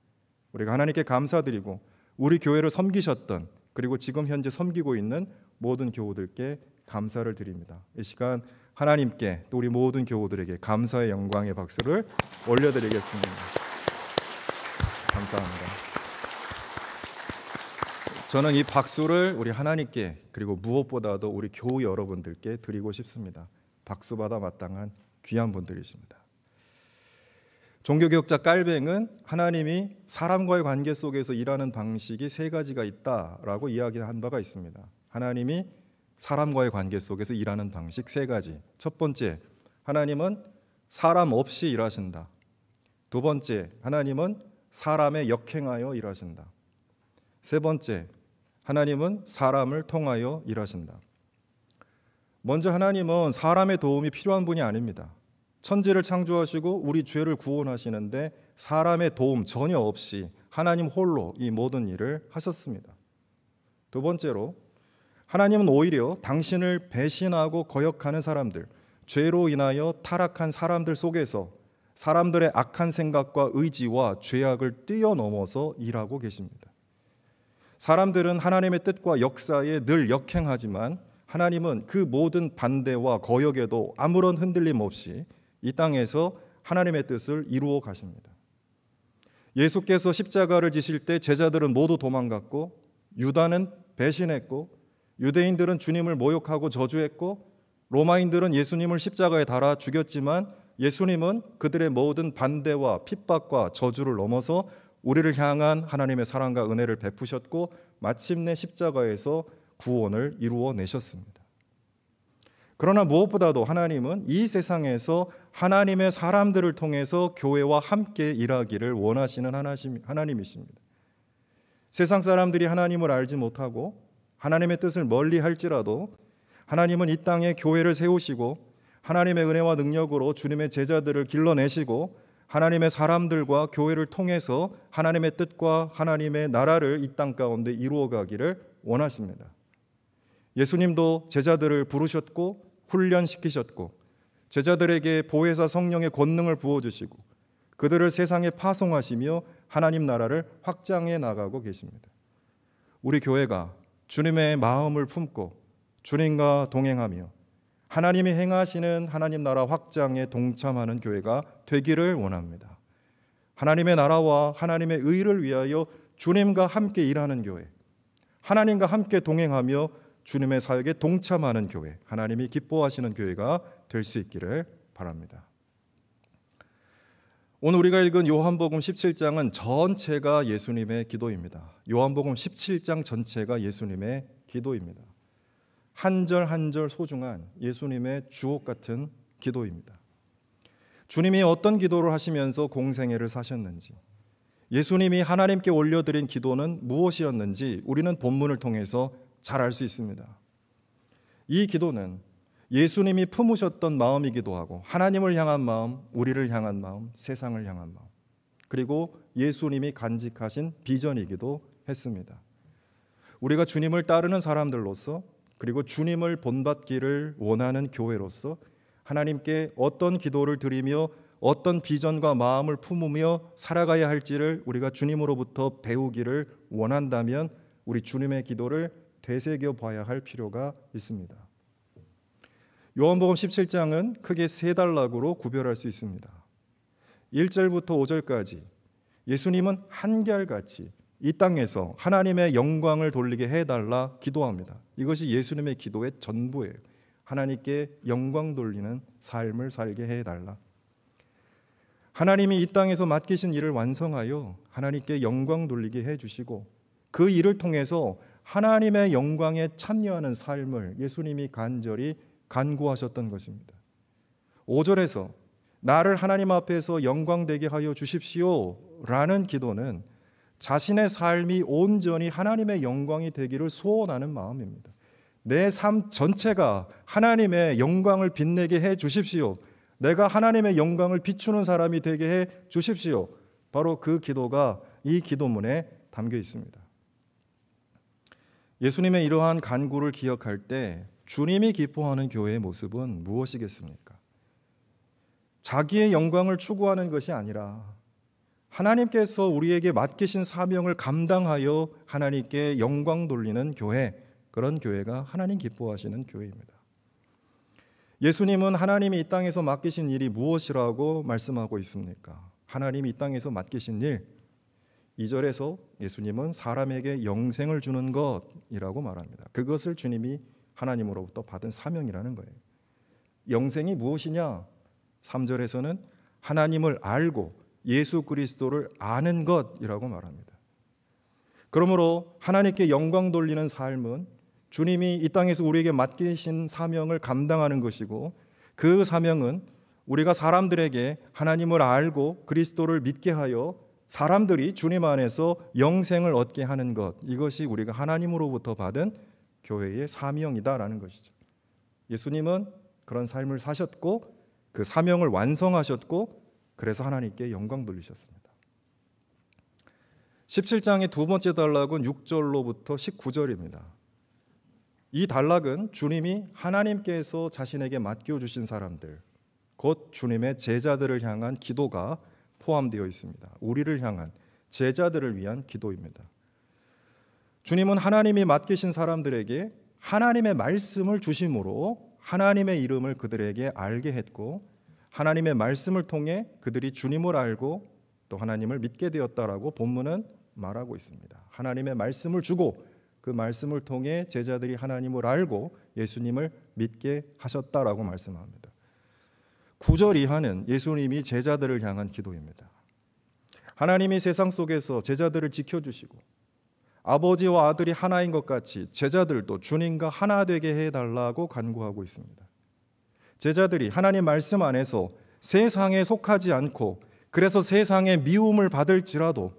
우리가 하나님께 감사드리고 우리 교회를 섬기셨던, 그리고 지금 현재 섬기고 있는 모든 교우들께 감사를 드립니다. 이 시간 하나님께 또 우리 모든 교우들에게 감사의 영광의 박수를 올려드리겠습니다. 감사합니다. 저는 이 박수를 우리 하나님께, 그리고 무엇보다도 우리 교우 여러분들께 드리고 싶습니다. 박수받아 마땅한 귀한 분들이십니다. 종교개혁자 깔뱅은 하나님이 사람과의 관계 속에서 일하는 방식이 세 가지가 있다라고 이야기한 바가 있습니다. 하나님이 사람과의 관계 속에서 일하는 방식 세 가지. 첫 번째, 하나님은 사람 없이 일하신다. 두 번째, 하나님은 사람에 역행하여 일하신다. 세 번째, 하나님은 사람을 통하여 일하신다. 먼저 하나님은 사람의 도움이 필요한 분이 아닙니다. 천지를 창조하시고 우리 죄를 구원하시는데 사람의 도움 전혀 없이 하나님 홀로 이 모든 일을 하셨습니다. 두 번째로, 하나님은 오히려 당신을 배신하고 거역하는 사람들, 죄로 인하여 타락한 사람들 속에서 사람들의 악한 생각과 의지와 죄악을 뛰어넘어서 일하고 계십니다. 사람들은 하나님의 뜻과 역사에 늘 역행하지만 하나님은 그 모든 반대와 거역에도 아무런 흔들림 없이 이 땅에서 하나님의 뜻을 이루어 가십니다. 예수께서 십자가를 지실 때 제자들은 모두 도망갔고, 유다는 배신했고, 유대인들은 주님을 모욕하고 저주했고, 로마인들은 예수님을 십자가에 달아 죽였지만 예수님은 그들의 모든 반대와 핍박과 저주를 넘어서 우리를 향한 하나님의 사랑과 은혜를 베푸셨고 마침내 십자가에서 구원을 이루어 내셨습니다. 그러나 무엇보다도 하나님은 이 세상에서 하나님의 사람들을 통해서 교회와 함께 일하기를 원하시는 하나님이십니다. 세상 사람들이 하나님을 알지 못하고 하나님의 뜻을 멀리 할지라도 하나님은 이 땅에 교회를 세우시고 하나님의 은혜와 능력으로 주님의 제자들을 길러내시고 하나님의 사람들과 교회를 통해서 하나님의 뜻과 하나님의 나라를 이 땅 가운데 이루어가기를 원하십니다. 예수님도 제자들을 부르셨고 훈련시키셨고 제자들에게 보혜사 성령의 권능을 부어주시고 그들을 세상에 파송하시며 하나님 나라를 확장해 나가고 계십니다. 우리 교회가 주님의 마음을 품고 주님과 동행하며 하나님이 행하시는 하나님 나라 확장에 동참하는 교회가 되기를 원합니다. 하나님의 나라와 하나님의 의를 위하여 주님과 함께 일하는 교회, 하나님과 함께 동행하며 주님의 사역에 동참하는 교회, 하나님이 기뻐하시는 교회가 될 수 있기를 바랍니다. 오늘 우리가 읽은 요한복음 17장은 전체가 예수님의 기도입니다. 요한복음 17장 전체가 예수님의 기도입니다. 한 절 한 절 소중한 예수님의 주옥 같은 기도입니다. 주님이 어떤 기도를 하시면서 공생애를 사셨는지, 예수님이 하나님께 올려드린 기도는 무엇이었는지 우리는 본문을 통해서 잘 알 수 있습니다. 이 기도는 예수님이 품으셨던 마음이기도 하고 하나님을 향한 마음, 우리를 향한 마음, 세상을 향한 마음, 그리고 예수님이 간직하신 비전이기도 했습니다. 우리가 주님을 따르는 사람들로서 그리고 주님을 본받기를 원하는 교회로서 하나님께 어떤 기도를 드리며 어떤 비전과 마음을 품으며 살아가야 할지를 우리가 주님으로부터 배우기를 원한다면 우리 주님의 기도를 되새겨 봐야 할 필요가 있습니다. 요한복음 17장은 크게 세 단락으로 구별할 수 있습니다. 1절부터 5절까지 예수님은 한결같이 이 땅에서 하나님의 영광을 돌리게 해달라 기도합니다. 이것이 예수님의 기도의 전부예요. 하나님께 영광 돌리는 삶을 살게 해달라. 하나님이 이 땅에서 맡기신 일을 완성하여 하나님께 영광 돌리게 해주시고 그 일을 통해서 하나님의 영광에 참여하는 삶을 예수님이 간절히 간구하셨던 것입니다. 5절에서 나를 하나님 앞에서 영광되게 하여 주십시오 라는 기도는 자신의 삶이 온전히 하나님의 영광이 되기를 소원하는 마음입니다. 내 삶 전체가 하나님의 영광을 빛내게 해 주십시오. 내가 하나님의 영광을 비추는 사람이 되게 해 주십시오. 바로 그 기도가 이 기도문에 담겨 있습니다. 예수님의 이러한 간구를 기억할 때 주님이 기뻐하는 교회의 모습은 무엇이겠습니까? 자기의 영광을 추구하는 것이 아니라 하나님께서 우리에게 맡기신 사명을 감당하여 하나님께 영광 돌리는 교회, 그런 교회가 하나님 기뻐하시는 교회입니다. 예수님은 하나님이 이 땅에서 맡기신 일이 무엇이라고 말씀하고 있습니까? 하나님이 이 땅에서 맡기신 일, 2절에서 예수님은 사람에게 영생을 주는 것이라고 말합니다. 그것을 주님이 하나님으로부터 받은 사명이라는 거예요. 영생이 무엇이냐? 3절에서는 하나님을 알고 예수 그리스도를 아는 것이라고 말합니다. 그러므로 하나님께 영광 돌리는 삶은 주님이 이 땅에서 우리에게 맡기신 사명을 감당하는 것이고 그 사명은 우리가 사람들에게 하나님을 알고 그리스도를 믿게 하여 사람들이 주님 안에서 영생을 얻게 하는 것, 이것이 우리가 하나님으로부터 받은 교회의 사명이다라는 것이죠. 예수님은 그런 삶을 사셨고 그 사명을 완성하셨고 그래서 하나님께 영광 돌리셨습니다. 17장의 두 번째 단락은 6절로부터 19절입니다. 이 단락은 주님이 하나님께서 자신에게 맡겨주신 사람들, 곧 주님의 제자들을 향한 기도가 포함되어 있습니다. 우리를 향한 제자들을 위한 기도입니다. 주님은 하나님이 맡기신 사람들에게 하나님의 말씀을 주심으로 하나님의 이름을 그들에게 알게 했고 하나님의 말씀을 통해 그들이 주님을 알고 또 하나님을 믿게 되었다라고 본문은 말하고 있습니다. 하나님의 말씀을 주고 그 말씀을 통해 제자들이 하나님을 알고 예수님을 믿게 하셨다라고 말씀합니다. 9절 이하는 예수님이 제자들을 향한 기도입니다. 하나님이 세상 속에서 제자들을 지켜주시고 아버지와 아들이 하나인 것 같이 제자들도 주님과 하나 되게 해달라고 간구하고 있습니다. 제자들이 하나님 말씀 안에서 세상에 속하지 않고 그래서 세상의 미움을 받을지라도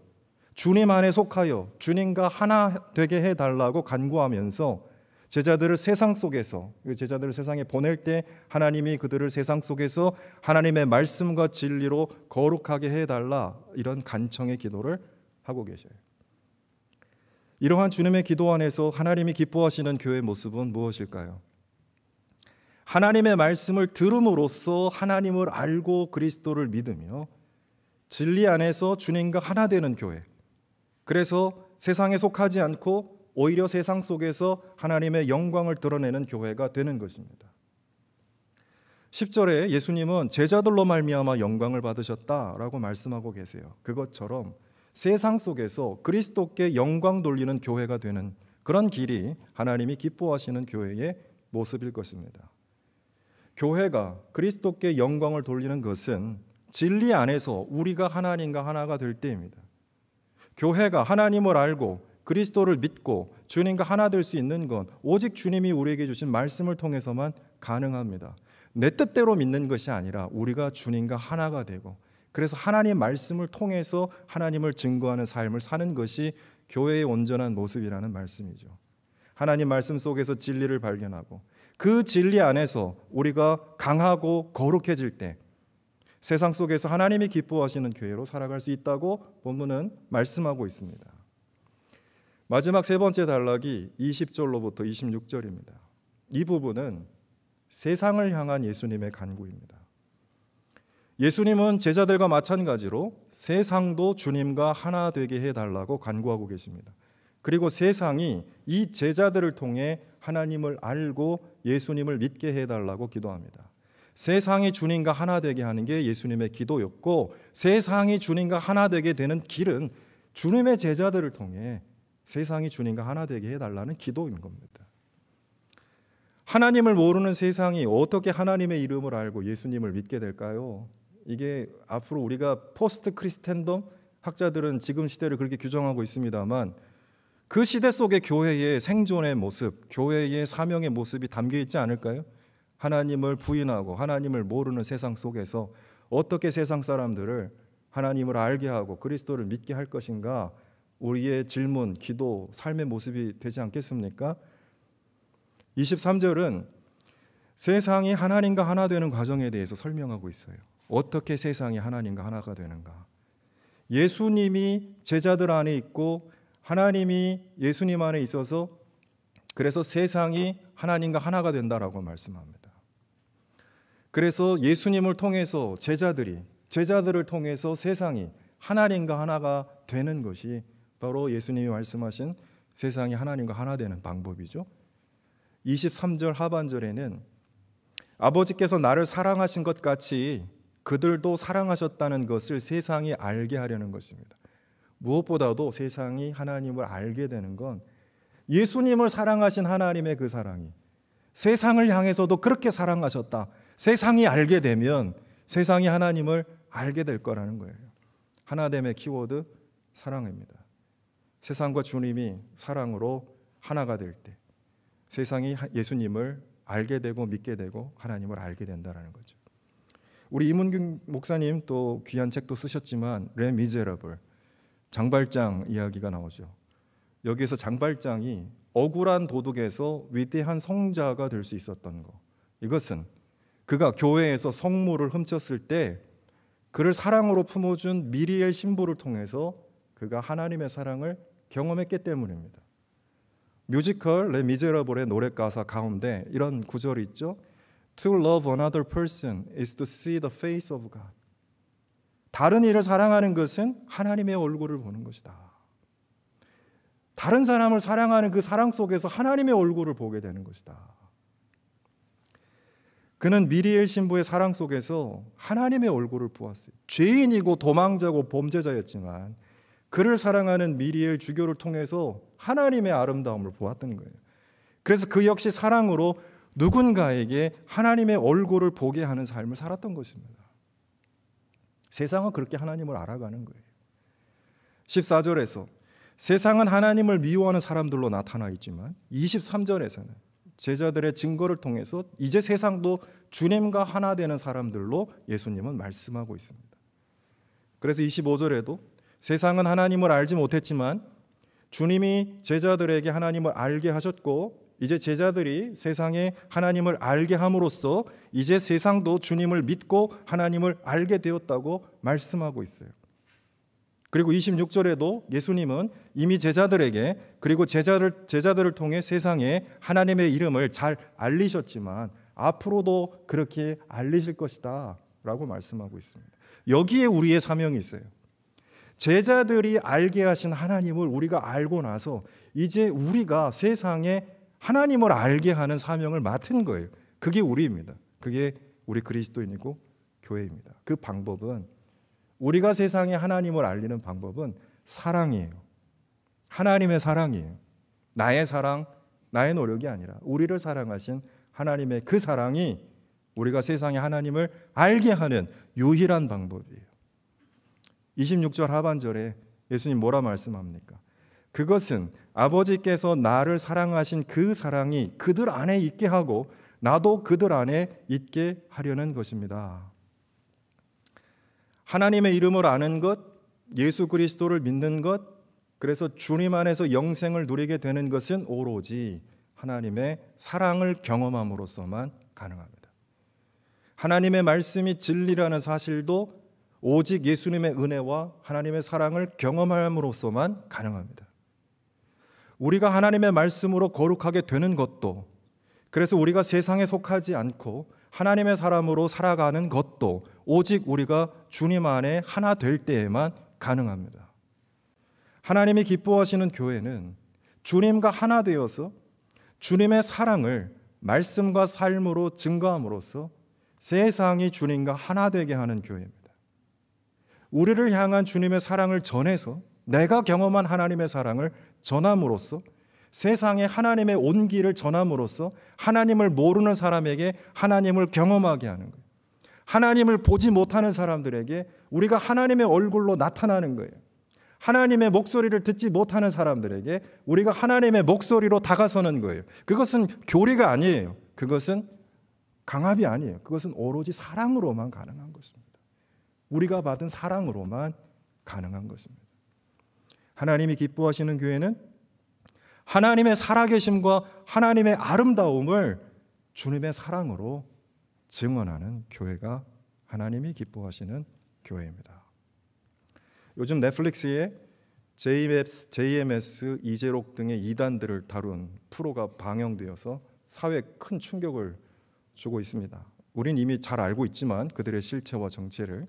주님 안에 속하여 주님과 하나 되게 해달라고 간구하면서 제자들을 세상 속에서, 제자들을 세상에 보낼 때 하나님이 그들을 세상 속에서 하나님의 말씀과 진리로 거룩하게 해달라, 이런 간청의 기도를 하고 계셔요. 이러한 주님의 기도 안에서 하나님이 기뻐하시는 교회의 모습은 무엇일까요? 하나님의 말씀을 들음으로써 하나님을 알고 그리스도를 믿으며 진리 안에서 주님과 하나 되는 교회. 그래서 세상에 속하지 않고 오히려 세상 속에서 하나님의 영광을 드러내는 교회가 되는 것입니다. 10절에 예수님은 제자들로 말미암아 영광을 받으셨다라고 말씀하고 계세요. 그것처럼 세상 속에서 그리스도께 영광 돌리는 교회가 되는 그런 길이 하나님이 기뻐하시는 교회의 모습일 것입니다. 교회가 그리스도께 영광을 돌리는 것은 진리 안에서 우리가 하나님과 하나가 될 때입니다. 교회가 하나님을 알고 그리스도를 믿고 주님과 하나 될 수 있는 건 오직 주님이 우리에게 주신 말씀을 통해서만 가능합니다. 내 뜻대로 믿는 것이 아니라 우리가 주님과 하나가 되고, 그래서 하나님 말씀을 통해서 하나님을 증거하는 삶을 사는 것이 교회의 온전한 모습이라는 말씀이죠. 하나님 말씀 속에서 진리를 발견하고 그 진리 안에서 우리가 강하고 거룩해질 때 세상 속에서 하나님이 기뻐하시는 교회로 살아갈 수 있다고 본문은 말씀하고 있습니다. 마지막 세 번째 단락이 20절로부터 26절입니다. 이 부분은 세상을 향한 예수님의 간구입니다. 예수님은 제자들과 마찬가지로 세상도 주님과 하나 되게 해달라고 간구하고 계십니다. 그리고 세상이 이 제자들을 통해 하나님을 알고 예수님을 믿게 해달라고 기도합니다. 세상이 주님과 하나 되게 하는 게 예수님의 기도였고, 세상이 주님과 하나 되게 되는 길은 주님의 제자들을 통해 세상이 주님과 하나 되게 해달라는 기도인 겁니다. 하나님을 모르는 세상이 어떻게 하나님의 이름을 알고 예수님을 믿게 될까요? 이게 앞으로 우리가 포스트 크리스텐덤, 학자들은 지금 시대를 그렇게 규정하고 있습니다만 그 시대 속의 교회의 생존의 모습, 교회의 사명의 모습이 담겨 있지 않을까요? 하나님을 부인하고 하나님을 모르는 세상 속에서 어떻게 세상 사람들을 하나님을 알게 하고 그리스도를 믿게 할 것인가, 우리의 질문, 기도, 삶의 모습이 되지 않겠습니까? 23절은 세상이 하나님과 하나 되는 과정에 대해서 설명하고 있어요. 어떻게 세상이 하나님과 하나가 되는가? 예수님이 제자들 안에 있고 하나님이 예수님 안에 있어서 그래서 세상이 하나님과 하나가 된다라고 말씀합니다. 그래서 예수님을 통해서 제자들을 통해서 세상이 하나님과 하나가 되는 것이 바로 예수님이 말씀하신 세상이 하나님과 하나 되는 방법이죠. 23절 하반절에는 아버지께서 나를 사랑하신 것 같이 그들도 사랑하셨다는 것을 세상이 알게 하려는 것입니다. 무엇보다도 세상이 하나님을 알게 되는 건 예수님을 사랑하신 하나님의 그 사랑이 세상을 향해서도 그렇게 사랑하셨다. 세상이 알게 되면 세상이 하나님을 알게 될 거라는 거예요. 하나됨의 키워드 사랑입니다. 세상과 주님이 사랑으로 하나가 될 때 세상이 예수님을 알게 되고 믿게 되고 하나님을 알게 된다는 거죠. 우리 이문균 목사님 또 귀한 책도 쓰셨지만 레 미제라블, 장발장 이야기가 나오죠. 여기에서 장발장이 억울한 도둑에서 위대한 성자가 될 수 있었던 거, 이것은 그가 교회에서 성물을 훔쳤을 때 그를 사랑으로 품어준 미리엘 신부를 통해서 그가 하나님의 사랑을 경험했기 때문입니다. 뮤지컬 레 미제라블의 노래 가사 가운데 이런 구절이 있죠. To love another person is to see the face of God. 다른 이를 사랑하는 것은 하나님의 얼굴을 보는 것이다. 다른 사람을 사랑하는 그 사랑 속에서 하나님의 얼굴을 보게 되는 것이다. 그는 미리엘 신부의 사랑 속에서 하나님의 얼굴을 보았어요. 죄인이고 도망자고 범죄자였지만 그를 사랑하는 미리엘 주교를 통해서 하나님의 아름다움을 보았던 거예요. 그래서 그 역시 사랑으로 누군가에게 하나님의 얼굴을 보게 하는 삶을 살았던 것입니다. 세상은 그렇게 하나님을 알아가는 거예요. 14절에서 세상은 하나님을 미워하는 사람들로 나타나 있지만 23절에서는 제자들의 증거를 통해서 이제 세상도 주님과 하나 되는 사람들로 예수님은 말씀하고 있습니다. 그래서 25절에도 세상은 하나님을 알지 못했지만 주님이 제자들에게 하나님을 알게 하셨고, 이제 제자들이 세상에 하나님을 알게 함으로써 이제 세상도 주님을 믿고 하나님을 알게 되었다고 말씀하고 있어요. 그리고 26절에도 예수님은 이미 제자들에게, 그리고 제자들을 통해 세상에 하나님의 이름을 잘 알리셨지만 앞으로도 그렇게 알리실 것이다 라고 말씀하고 있습니다. 여기에 우리의 사명이 있어요. 제자들이 알게 하신 하나님을 우리가 알고 나서 이제 우리가 세상에 하나님을 알게 하는 사명을 맡은 거예요. 그게 우리입니다. 그게 우리 그리스도인이고 교회입니다. 그 방법은, 우리가 세상에 하나님을 알리는 방법은 사랑이에요. 하나님의 사랑이에요. 나의 사랑, 나의 노력이 아니라 우리를 사랑하신 하나님의 그 사랑이 우리가 세상에 하나님을 알게 하는 유일한 방법이에요. 26절 하반절에 예수님 뭐라 말씀합니까? 그것은 아버지께서 나를 사랑하신 그 사랑이 그들 안에 있게 하고 나도 그들 안에 있게 하려는 것입니다. 하나님의 이름을 아는 것, 예수 그리스도를 믿는 것, 그래서 주님 안에서 영생을 누리게 되는 것은 오로지 하나님의 사랑을 경험함으로써만 가능합니다. 하나님의 말씀이 진리라는 사실도 오직 예수님의 은혜와 하나님의 사랑을 경험함으로써만 가능합니다. 우리가 하나님의 말씀으로 거룩하게 되는 것도, 그래서 우리가 세상에 속하지 않고 하나님의 사람으로 살아가는 것도 오직 우리가 주님 안에 하나 될 때에만 가능합니다. 하나님이 기뻐하시는 교회는 주님과 하나 되어서 주님의 사랑을 말씀과 삶으로 증거함으로써 세상이 주님과 하나 되게 하는 교회입니다. 우리를 향한 주님의 사랑을 전해서 내가 경험한 하나님의 사랑을 전함으로써 세상에 하나님의 온기를 전함으로써 하나님을 모르는 사람에게 하나님을 경험하게 하는 거예요. 하나님을 보지 못하는 사람들에게 우리가 하나님의 얼굴로 나타나는 거예요. 하나님의 목소리를 듣지 못하는 사람들에게 우리가 하나님의 목소리로 다가서는 거예요. 그것은 교리가 아니에요. 그것은 강압이 아니에요. 그것은 오로지 사랑으로만 가능한 것입니다. 우리가 받은 사랑으로만 가능한 것입니다. 하나님이 기뻐하시는 교회는 하나님의 살아계심과 하나님의 아름다움을 주님의 사랑으로 증언하는 교회가 하나님이 기뻐하시는 교회입니다. 요즘 넷플릭스에 JMS, 이재록 등의 이단들을 다룬 프로가 방영되어서 사회에 큰 충격을 주고 있습니다. 우린 이미 잘 알고 있지만 그들의 실체와 정체를,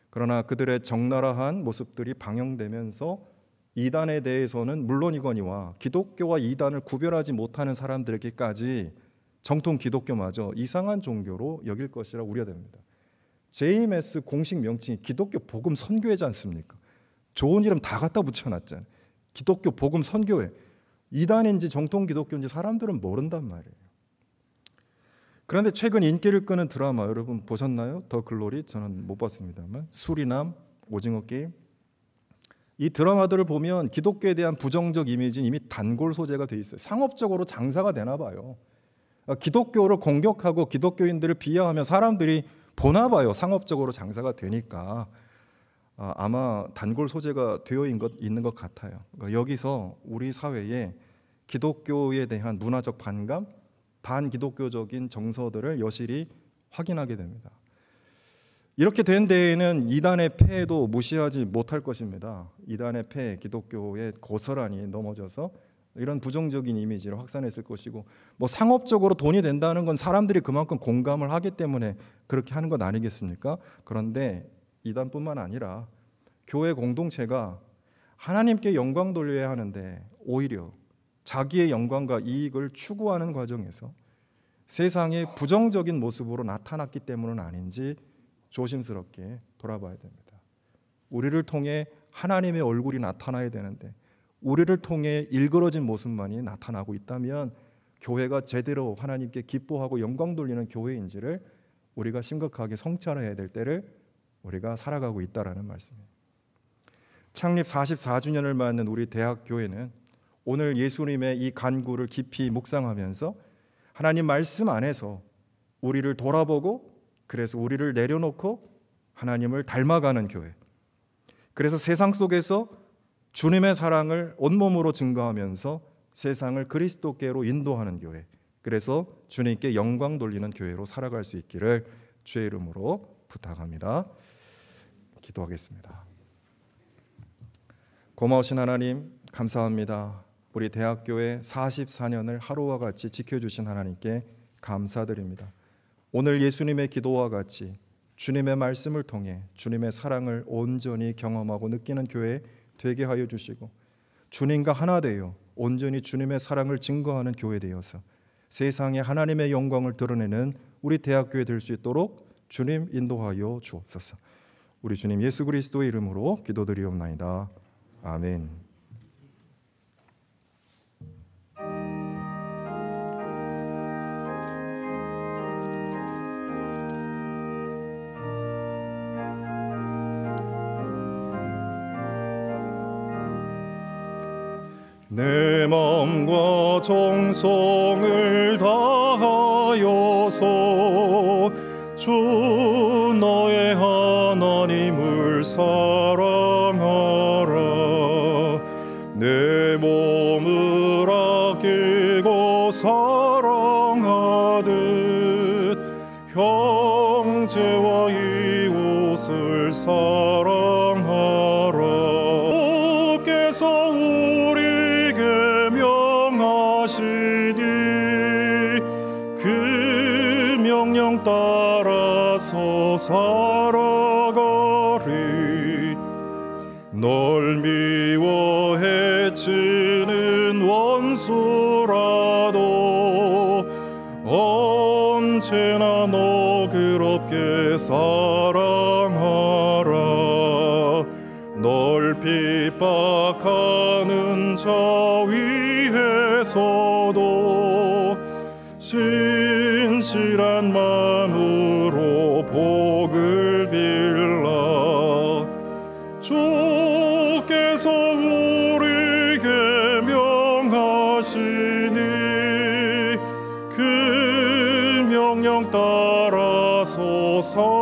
그러나 그들의 적나라한 모습들이 방영되면서 이단에 대해서는 물론이거니와 기독교와 이단을 구별하지 못하는 사람들에게까지 정통 기독교마저 이상한 종교로 여길 것이라 우려됩니다. JMS 공식 명칭이 기독교 복음 선교회지 않습니까? 좋은 이름 다 갖다 붙여놨잖아요. 기독교 복음 선교회. 이단인지 정통 기독교인지 사람들은 모른단 말이에요. 그런데 최근 인기를 끄는 드라마 여러분 보셨나요? 더 글로리? 저는 못 봤습니다만 수리남, 오징어 게임, 이 드라마들을 보면 기독교에 대한 부정적 이미지는 이미 단골 소재가 돼 있어요. 상업적으로 장사가 되나 봐요. 기독교를 공격하고 기독교인들을 비하하면 사람들이 보나 봐요. 상업적으로 장사가 되니까 아마 단골 소재가 되어 있는 것 같아요. 그러니까 여기서 우리 사회에 기독교에 대한 문화적 반감, 반기독교적인 정서들을 여실히 확인하게 됩니다. 이렇게 된 데에는 이단의 폐해도 무시하지 못할 것입니다. 이단의 폐해, 기독교에 고스란히 넘어져서 이런 부정적인 이미지를 확산했을 것이고, 뭐 상업적으로 돈이 된다는 건 사람들이 그만큼 공감을 하기 때문에 그렇게 하는 것 아니겠습니까? 그런데 이단뿐만 아니라 교회 공동체가 하나님께 영광 돌려야 하는데 오히려 자기의 영광과 이익을 추구하는 과정에서 세상의 부정적인 모습으로 나타났기 때문은 아닌지 조심스럽게 돌아봐야 됩니다. 우리를 통해 하나님의 얼굴이 나타나야 되는데 우리를 통해 일그러진 모습만이 나타나고 있다면 교회가 제대로 하나님께 기뻐하고 영광 돌리는 교회인지를 우리가 심각하게 성찰해야 될 때를 우리가 살아가고 있다라는 말씀이에요. 창립 44주년을 맞는 우리 대학교회는 오늘 예수님의 이 간구를 깊이 묵상하면서 하나님 말씀 안에서 우리를 돌아보고, 그래서 우리를 내려놓고 하나님을 닮아가는 교회, 그래서 세상 속에서 주님의 사랑을 온몸으로 증거하면서 세상을 그리스도께로 인도하는 교회, 그래서 주님께 영광 돌리는 교회로 살아갈 수 있기를 주의 이름으로 부탁합니다. 기도하겠습니다. 고마우신 하나님, 감사합니다. 우리 대학교의 44년을 하루와 같이 지켜주신 하나님께 감사드립니다. 오늘 예수님의 기도와 같이 주님의 말씀을 통해 주님의 사랑을 온전히 경험하고 느끼는 교회 되게 하여 주시고, 주님과 하나 되어 온전히 주님의 사랑을 증거하는 교회 되어서 세상에 하나님의 영광을 드러내는 우리 대학교회 될 수 있도록 주님 인도하여 주옵소서. 우리 주님 예수 그리스도의 이름으로 기도드리옵나이다. 아멘. 내 마음과 정성을 다하여서 주 너의 하나님을 사랑하라. 내 몸을 아끼고 사랑하듯 형제와 이웃을 사랑하라. 주께서 우리에게 명하시니 그 명령 따라서 살아가리. 널 미워 해치는 원수라도 언제나 너그럽게 사랑하라. 널 핍박하는 자 위에서도 신실한 마음으로 복을 빌라. 주께서 우리에게 명하시니 그 명령 따라서 살아가리.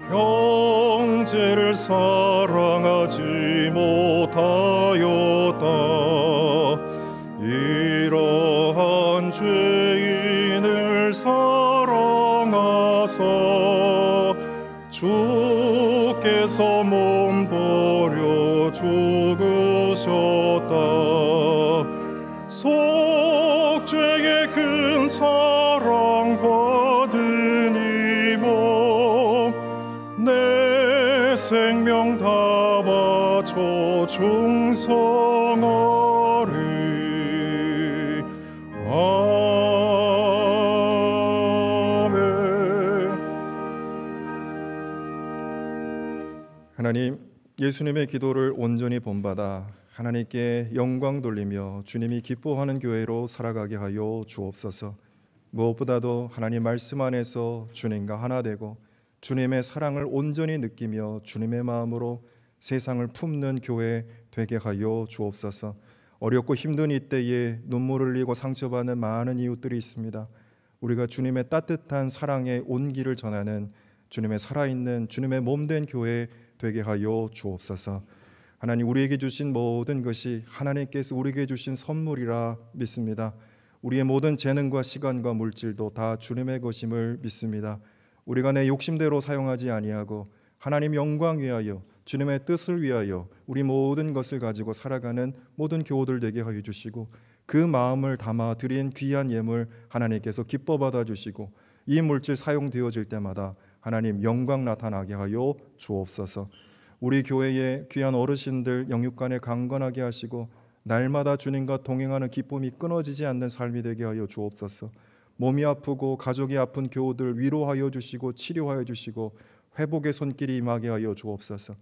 형제를 사랑하지 못하였다. 이러한 죄인을 사랑하사 주께서 몸버려 죽으셨다. 속죄의 큰 사랑 받은 이몸 내 생명 다 바쳐 충성하리. 아멘. 하나님, 예수님의 기도를 온전히 본받아 하나님께 영광 돌리며 주님이 기뻐하는 교회로 살아가게 하여 주옵소서. 무엇보다도 하나님 말씀 안에서 주님과 하나 되고 주님의 사랑을 온전히 느끼며 주님의 마음으로 세상을 품는 교회 되게 하여 주옵소서. 어렵고 힘든 이때에 눈물을 흘리고 상처받는 많은 이웃들이 있습니다. 우리가 주님의 따뜻한 사랑의 온기를 전하는 주님의 살아있는 주님의 몸된 교회 되게 하여 주옵소서. 하나님, 우리에게 주신 모든 것이 하나님께서 우리에게 주신 선물이라 믿습니다. 우리의 모든 재능과 시간과 물질도 다 주님의 것임을 믿습니다. 우리가 내 욕심대로 사용하지 아니하고 하나님 영광 위하여 주님의 뜻을 위하여 우리 모든 것을 가지고 살아가는 모든 교우들 되게 하여 주시고, 그 마음을 담아 드린 귀한 예물 하나님께서 기뻐 받아 주시고, 이 물질 사용되어질 때마다 하나님 영광 나타나게 하여 주옵소서. 우리 교회의 귀한 어르신들 영육간에 강건하게 하시고 날마다 주님과 동행하는 기쁨이 끊어지지 않는 삶이 되게 하여 주옵소서. 몸이 아프고 가족이 아픈 교우들 위로하여 주시고 치료하여 주시고 회복의 손길이 임하게 하여 주옵소서.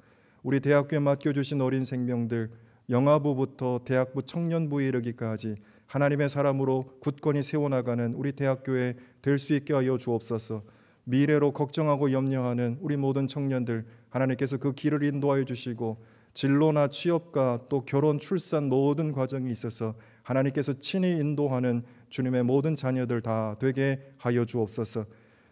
우리 대학교에 맡겨주신 어린 생명들 영아부부터 대학부 청년부에 이르기까지 하나님의 사람으로 굳건히 세워나가는 우리 대학교에 될 수 있게 하여 주옵소서. 미래로 걱정하고 염려하는 우리 모든 청년들 하나님께서 그 길을 인도하여 주시고 진로나 취업과 또 결혼, 출산 모든 과정이 있어서 하나님께서 친히 인도하는 주님의 모든 자녀들 다 되게 하여 주옵소서.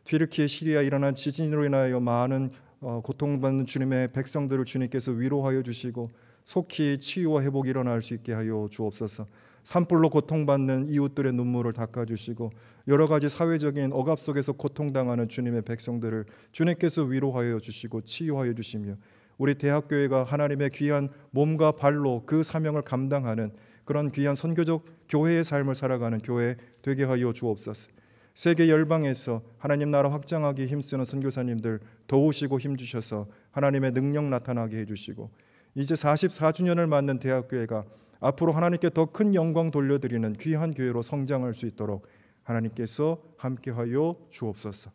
튀르키예 시리아에 일어난 지진으로 인하여 많은 고통받는 주님의 백성들을 주님께서 위로하여 주시고 속히 치유와 회복이 일어날 수 있게 하여 주옵소서. 산불로 고통받는 이웃들의 눈물을 닦아주시고 여러 가지 사회적인 억압 속에서 고통당하는 주님의 백성들을 주님께서 위로하여 주시고 치유하여 주시며 우리 대학교회가 하나님의 귀한 몸과 발로 그 사명을 감당하는 그런 귀한 선교적 교회의 삶을 살아가는 교회 되게 하여 주옵소서. 세계 열방에서 하나님 나라 확장하기 힘쓰는 선교사님들 도우시고 힘주셔서 하나님의 능력 나타나게 해주시고 이제 44주년을 맞는 대학교회가 앞으로 하나님께 더 큰 영광 돌려드리는 귀한 교회로 성장할 수 있도록 하나님께서 함께하여 주옵소서.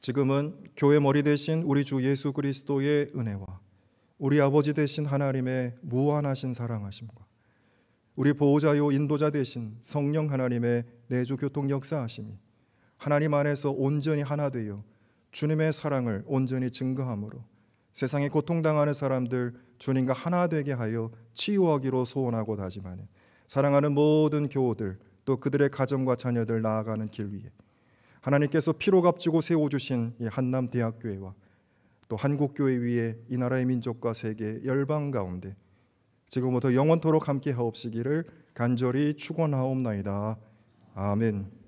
지금은 교회 머리 대신 우리 주 예수 그리스도의 은혜와 우리 아버지 되신 하나님의 무한하신 사랑하심과 우리 보호자요 인도자 되신 성령 하나님의 내주 교통 역사하심이 하나님 안에서 온전히 하나 되어 주님의 사랑을 온전히 증거함으로 세상에 고통당하는 사람들 주님과 하나 되게 하여 치유하기로 소원하고 다짐하는 사랑하는 모든 교우들 또 그들의 가정과 자녀들 나아가는 길 위에 하나님께서 피로 값지고 세워주신 이 한남대학교회와 또 한국교회 위에 이 나라의 민족과 세계 열방 가운데 지금부터 영원토록 함께 하옵시기를 간절히 축원하옵나이다. 아멘.